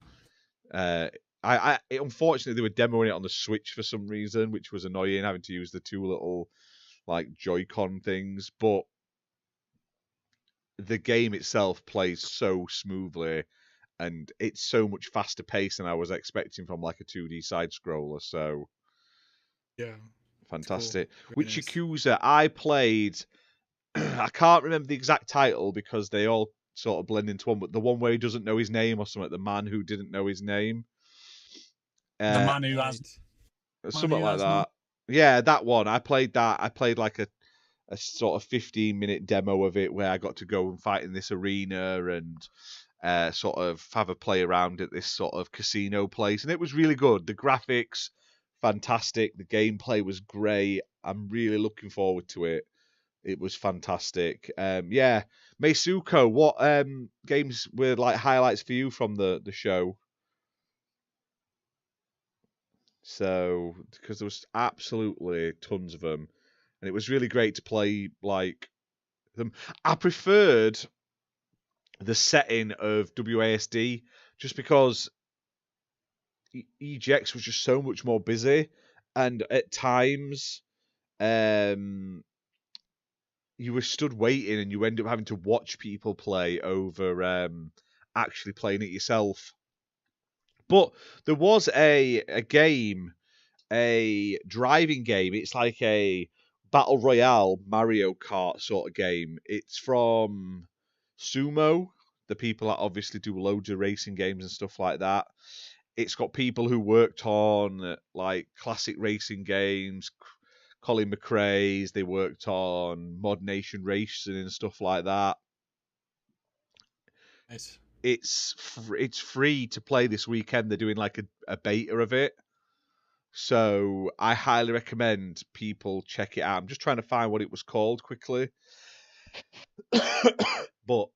Unfortunately, they were demoing it on the Switch for some reason, which was annoying, having to use the 2 little like Joy-Con things. But the game itself plays so smoothly, and it's so much faster paced than I was expecting from like a 2D side scroller. So yeah, fantastic. Cool. Which nice. Yakuza I played? I can't remember the exact title because they all sort of blend into one. But the one where he doesn't know his name or something, the man who didn't know his name. The man who has something like that. Yeah, that one. I played that. I played like a sort of 15-minute demo of it where I got to go and fight in this arena and sort of have a play around at this sort of casino place. And it was really good. The graphics, fantastic. The gameplay was great. I'm really looking forward to it. It was fantastic. Yeah, Meisuko, what games were like highlights for you from the show? So, because there was absolutely tons of them, and it was really great to play like them. I preferred the setting of WASD just because EGX was just so much more busy, and at times, you were stood waiting, and you end up having to watch people play over actually playing it yourself. But there was a game, a driving game. It's like a Battle Royale Mario Kart sort of game. It's from Sumo, the people that obviously do loads of racing games and stuff like that. It's got people who worked on like classic racing games, Colin McRae's. They worked on Mod Nation Racing and stuff like that. Nice. It's free to play this weekend. They're doing like a beta of it. So I highly recommend people check it out. I'm just trying to find what it was called quickly. But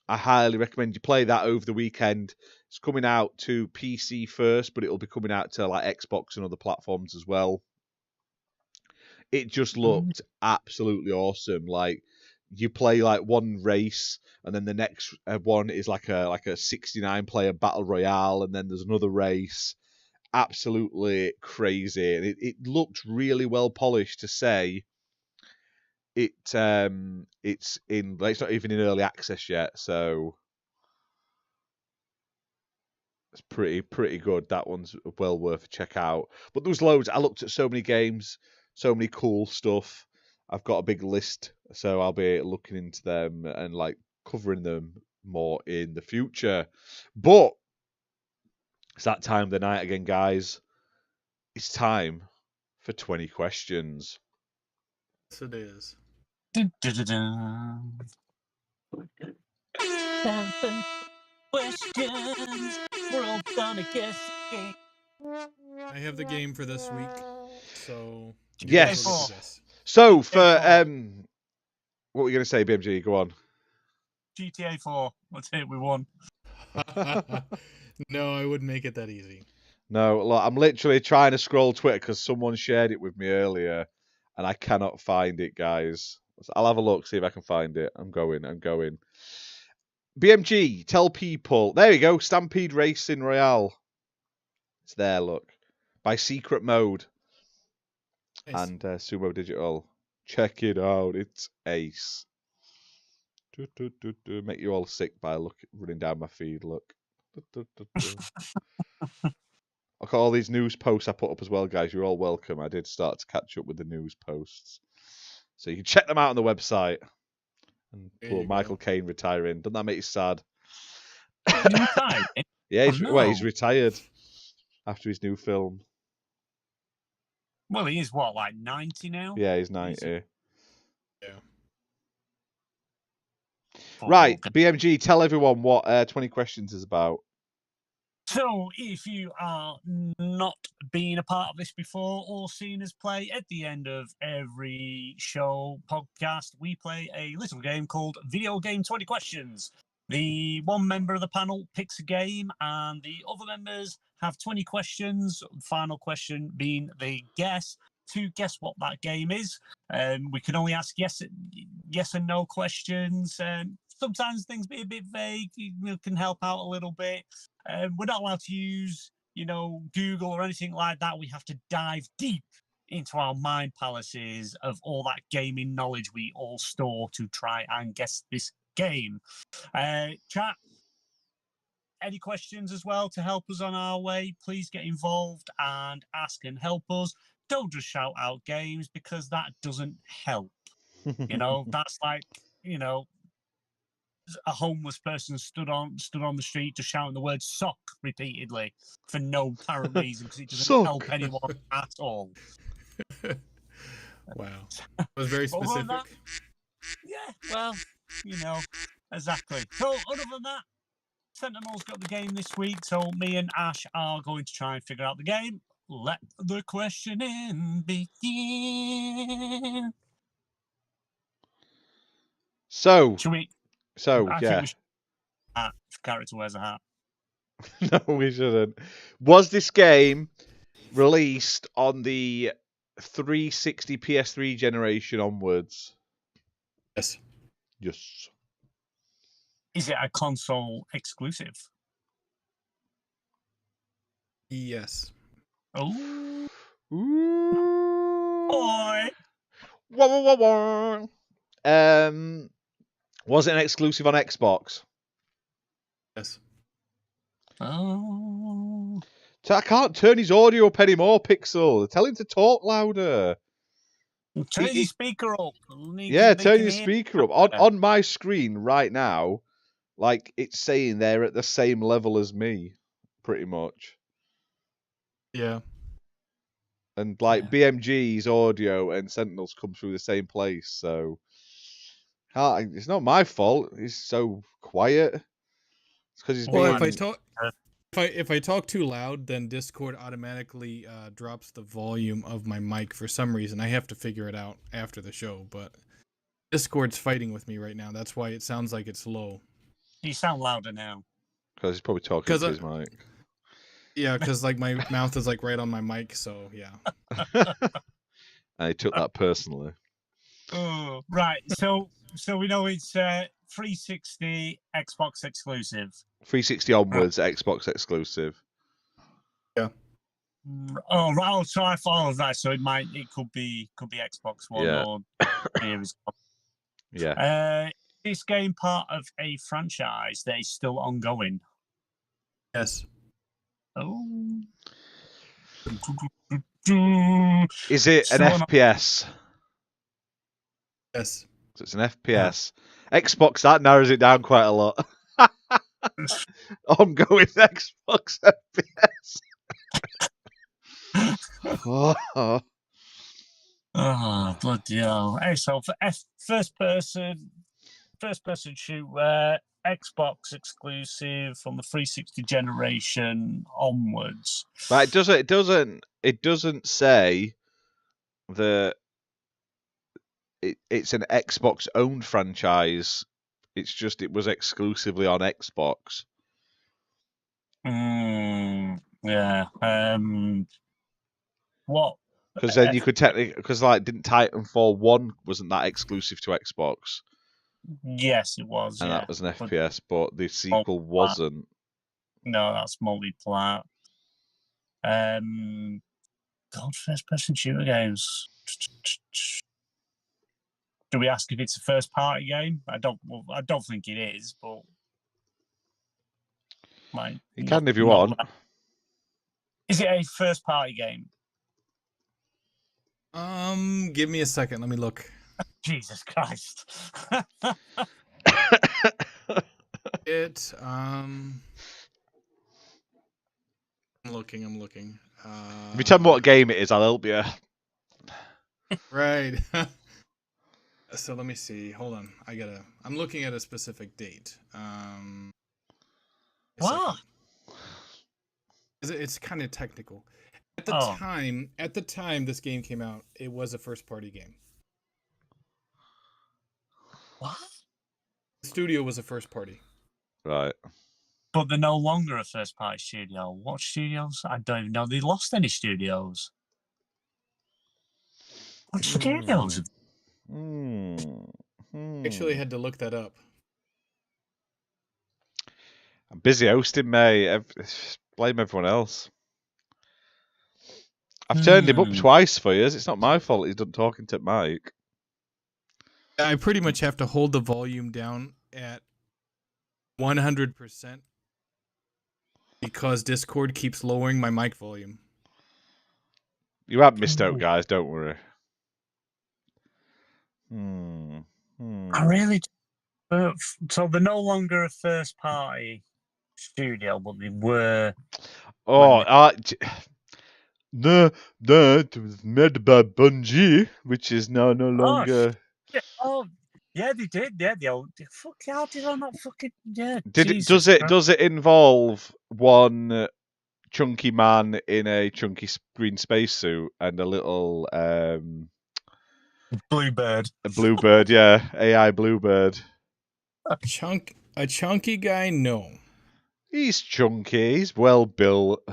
I highly recommend you play that over the weekend. It's coming out to PC first, but it'll be coming out to like Xbox and other platforms as well. It just looked absolutely awesome. Like you play like one race, and then the next one is like a 69 player battle royale, and then there's another race. Absolutely crazy, and it looked really well polished to say. It's not even in early access yet, so it's pretty good. That one's well worth a check out. But there was loads. I looked at so many games, so many cool stuff. I've got a big list, so I'll be looking into them and like covering them more in the future. But it's that time of the night again, guys. It's time for 20 questions. Yes, it is. Questions. We're all gonna guess. I have the game for this week, so Yes. guys will get to guess. So for what were you going to say, BMG? Go on. GTA 4. Let's hit it with one. No, I wouldn't make it that easy. No, look, I'm literally trying to scroll Twitter because someone shared it with me earlier, and I cannot find it, guys. I'll have a look, see if I can find it. I'm going. BMG, tell people. There you go. Stampede Racing Royale. It's there. Look, by Secret Mode Nice. and Sumo Digital. Check it out. It's ace. Make you all sick by running down my feed. Look. I've got all these news posts I put up as well, guys. You're all welcome. I did start to catch up with the news posts. So you can check them out on the website. And poor Michael Caine retiring. Doesn't that make you sad? He's retired. Yeah, he's no. retired after his new film. Well, he is what, like 90 now? Yeah, he's 90. Yeah. Right, BMG, tell everyone what 20 Questions is about. So, if you are not being a part of this before or seen us play, at the end of every show podcast, we play a little game called Video Game 20 Questions. The one member of the panel picks a game, and the other members have 20 questions. Final question being the guess to guess what that game is. We can only ask yes and no questions. Sometimes things be a bit vague. You can help out a little bit. We're not allowed to use, Google or anything like that. We have to dive deep into our mind palaces of all that gaming knowledge we all store to try and guess this game. Chat, any questions as well to help us on our way? Please get involved and ask and help us. Don't just shout out games, because that doesn't help. That's like, a homeless person stood on the street just shouting the word sock repeatedly for no apparent reason, because it doesn't help anyone at all. Wow. That was very specific. Exactly. So other than that, Sentinel's got the game this week, so me and Ash are going to try and figure out the game. Let the questioning begin. So, Should we? I think we should. Character wears a hat. No, we shouldn't. Was this game released on the 360 PS3 generation onwards? Yes. Yes. Is it a console exclusive? Yes. Oh. Ooh. Boy. Was it an exclusive on Xbox? Yes. Oh. So I can't turn his audio up anymore, Pixel. Tell him to talk louder. Turn your speaker up. Yeah, turn your speaker up. On my screen right now, like, it's saying they're at the same level as me, pretty much. Yeah. And, like, BMG's audio and Sentinel's come through the same place, so... It's not my fault. He's so quiet. It's because he's Well, if I talk too loud, then Discord automatically drops the volume of my mic for some reason. I have to figure it out after the show, but Discord's fighting with me right now. That's why it sounds like it's low. You sound louder now. Because he's probably talking to his mic. Yeah, because like my mouth is like right on my mic, so yeah. I took that personally. Oh, right. So we know it's 360 Xbox exclusive. 360 onwards, Xbox exclusive. Yeah. Oh, right. Oh, so I followed that. So it could be Xbox One or Series. Yeah. This game part of a franchise that is still ongoing. Yes. Oh. Is it an FPS? Yes. So it's an FPS. Xbox, that narrows it down quite a lot. I'm going Xbox FPS. Oh, bloody hell. Hey, so for first person shooter, Xbox exclusive from the 360 generation onwards. But it doesn't say that it's an Xbox owned franchise. It's just it was exclusively on Xbox. Yeah. What? Because then you could technically, because like didn't Titanfall 1 wasn't that exclusive to Xbox? Yes, it was. and yeah. that was an But- FPS, but the sequel wasn't. No, that's multiplayer. God, first-person shooter games. Do we ask if it's a first-party game? I don't think it is, but You can if you want. Is it a first-party game? Give me a second. Let me look. Jesus Christ! I'm looking. If you tell me what game it is, I'll help you. Right. So let me see. Hold on. I'm looking at a specific date. What? It's kind of technical. At the time this game came out, it was a first party game. What? The studio was a first party. Right. But they're no longer a first-party studio. What studios? I don't even know. They lost any studios. What studios? Actually, had to look that up. I'm busy hosting, mate. Blame everyone else. I've turned him up twice for you. It's not my fault he's done talking to Mike. I pretty much have to hold the volume down at 100% because Discord keeps lowering my mic volume. You haven't missed out, guys. Don't worry. I really. So they're no longer a first-party studio, but they were. No, it was made by Bungie, which is now no longer. Yeah, they did. Yeah, fuck, how did I not fucking? Yeah. Does it involve one chunky man in a chunky green spacesuit and a little Bluebird? A bluebird, yeah, AI bluebird. A chunky guy? No. He's chunky. He's well built.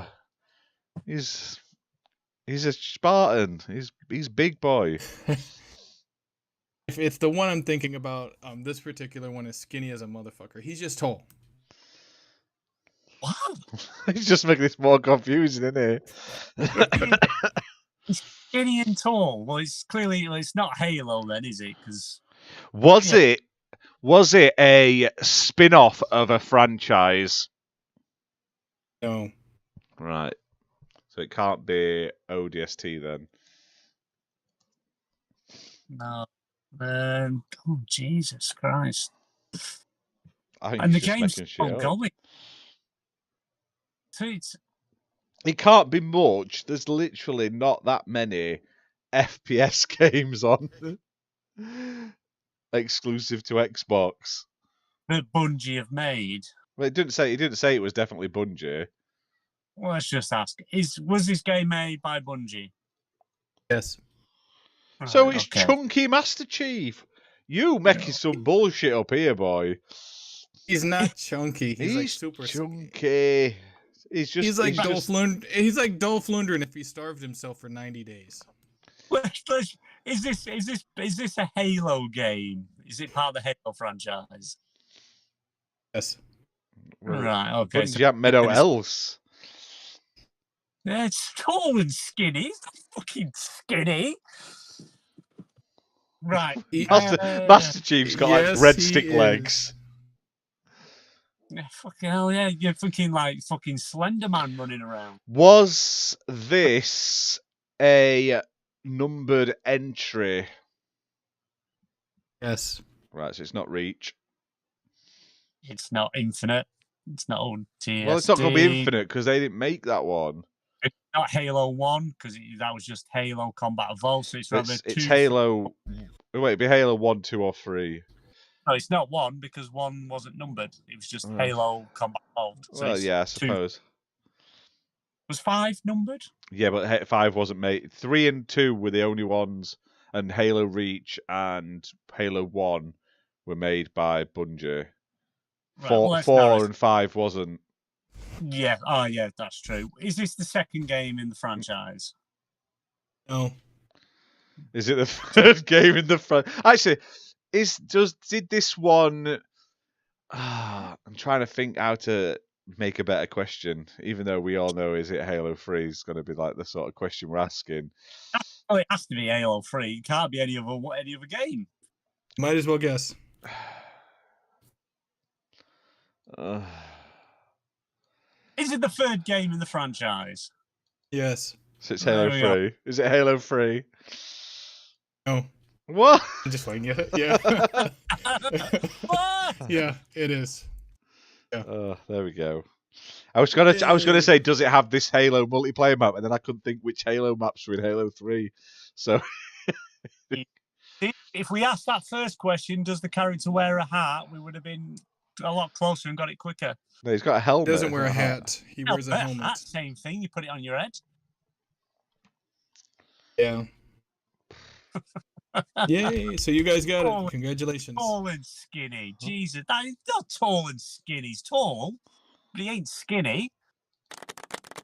He's a Spartan. He's big boy. If the one I'm thinking about, this particular one is skinny as a motherfucker. He's just tall. What? He's just making this more confusing, isn't He's skinny and tall. Well, it's clearly it's not Halo then, is it? Because was it a spin-off of a franchise? No. Right. So it can't be ODST then. No. Oh, Jesus Christ. I think And the he's just game's making still shit up. going. So It can't be much. There's literally not that many FPS games on exclusive to Xbox. that Bungie have made. Well, it didn't say it was definitely Bungie. Well, let's just ask. Was this game made by Bungie? Yes. So Right, it's okay. Chunky Master Chief. You making some bullshit up here, boy. He's not chunky. He's like super chunky. He's like Dolph Lundgren if he starved himself for 90 days. Is this a Halo game? Is it part of the Halo franchise? Yes. Right. Okay. Bungie haven't made out else. Yeah, it's tall and skinny. It's not fucking skinny. Right. Master Chief's got like red stick legs. Yeah, fucking hell, yeah. You're fucking Slender Man running around. Was this a numbered entry? Yes. Right, so it's not Reach. It's not Infinite. It's not OTST. Well, it's not going to be Infinite because they didn't make that one. It's not Halo 1 because that was just Halo Combat Evolved. So It's Halo. Wait, it'd be Halo 1, 2, or 3. No, it's not 1 because 1 wasn't numbered. It was just Halo Combat Evolved. So well, yeah, I suppose. 2. Was 5 numbered? Yeah, but 5 wasn't made. 3 and 2 were the only ones, and Halo Reach and Halo 1 were made by Bungie. Right, 4 and 5 wasn't. Yeah, yeah, that's true. Is this the second game in the franchise? No. Is it the third game in the front? Actually, Did this one? I'm trying to think how to make a better question, even though we all know is it Halo 3 is going to be like the sort of question we're asking. Oh, it has to be Halo 3. It can't be any other game. Might as well guess. Is it the third game in the franchise? Yes. So it's Halo 3. Is it Halo 3? No. What? I'm just playing it. Yeah. Yeah, it is. Yeah. Oh, there we go. I was gonna say, does it have this Halo multiplayer map? And then I couldn't think which Halo maps were in Halo 3. So if we asked that first question, does the character wear a hat? We would have been a lot closer and got it quicker. No, he's got a helmet. He doesn't wear a hat. He wears a helmet. Hat, same thing. You put it on your head. Yeah. Yay! So you guys got it. Congratulations. Tall and skinny. Jesus, he's not tall and skinny. He's tall, but he ain't skinny.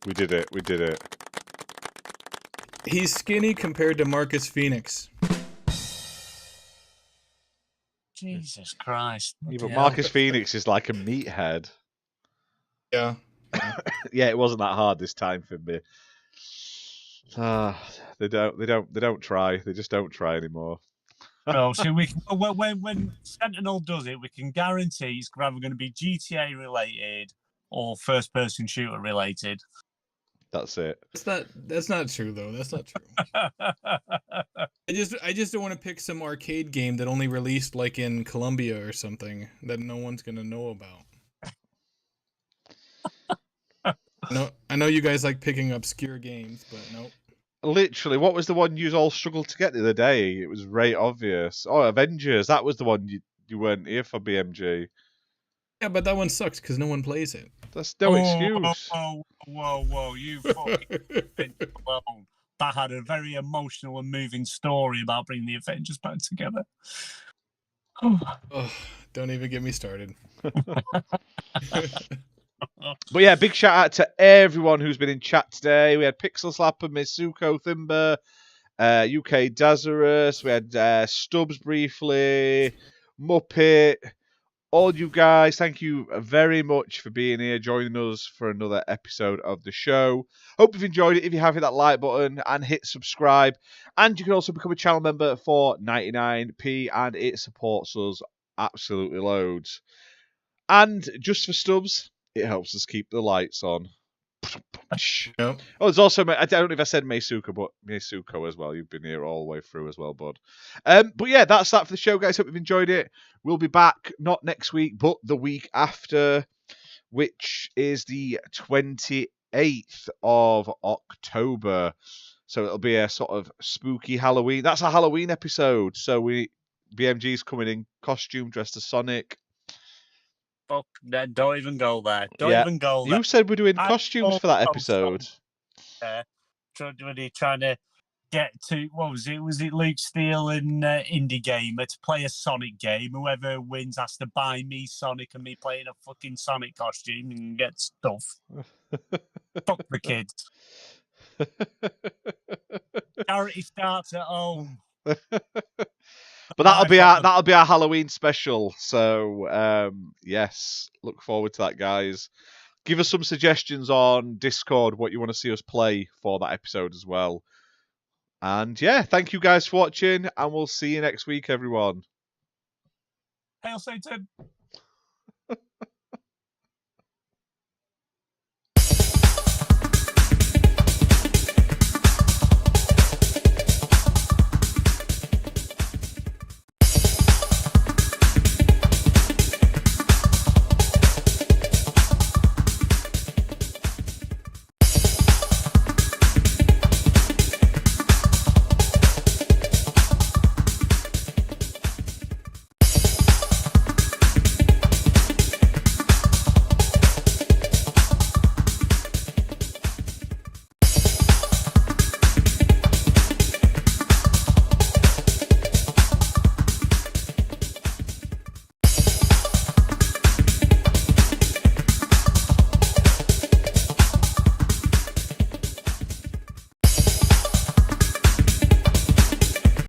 We did it. We did it. He's skinny compared to Marcus Phoenix. Jesus Christ. Yeah, but Marcus Phoenix is like a meathead. Yeah. Yeah, it wasn't that hard this time for me. They don't try. They just don't try anymore. Oh, so we can, when Sentinel does it, we can guarantee it's either going to be GTA related or first person shooter related. That's it. That's not true though. That's not true. I just don't want to pick some arcade game that only released like in Colombia or something that no one's gonna know about. I know you guys like picking obscure games, but nope. Literally, what was the one you all struggled to get the other day? It was very obvious. Oh, Avengers. That was the one you weren't here for, BMG. Yeah, but that one sucks because no one plays it. That's no excuse. Whoa, you fucking alone. That had a very emotional and moving story about bringing the Avengers back together. Oh, don't even get me started. But yeah, big shout out to everyone who's been in chat today. We had Pixel Slapper, Misuko, Thimber, UK Dazarus, we had Stubbs briefly, Muppet, all you guys. Thank you very much for being here, joining us for another episode of the show. Hope you've enjoyed it. If you have, hit that like button and hit subscribe. And you can also become a channel member for 99p, and it supports us absolutely loads. And just for Stubbs, it helps us keep the lights on. Yep. Oh, there's also, I don't know if I said Meisuko, but Meisuko as well. You've been here all the way through as well, bud. But yeah, that's that for the show, guys. Hope you've enjoyed it. We'll be back not next week, but the week after, which is the 28th of October. So it'll be a sort of spooky Halloween. That's a Halloween episode. So BMG's coming in costume, dressed as Sonic. Fuck, don't even go there. Don't even go there. You said we're doing costumes for that episode. Trying to get to, what was it? Was it Luke Steele and Indie Gamer to play a Sonic game? Whoever wins has to buy me Sonic and me playing a fucking Sonic costume and get stuff. Fuck the kids. Charity starts at home. But that'll be our Halloween special. So yes, look forward to that, guys. Give us some suggestions on Discord what you want to see us play for that episode as well. And yeah, thank you guys for watching, and we'll see you next week, everyone. Hail Satan.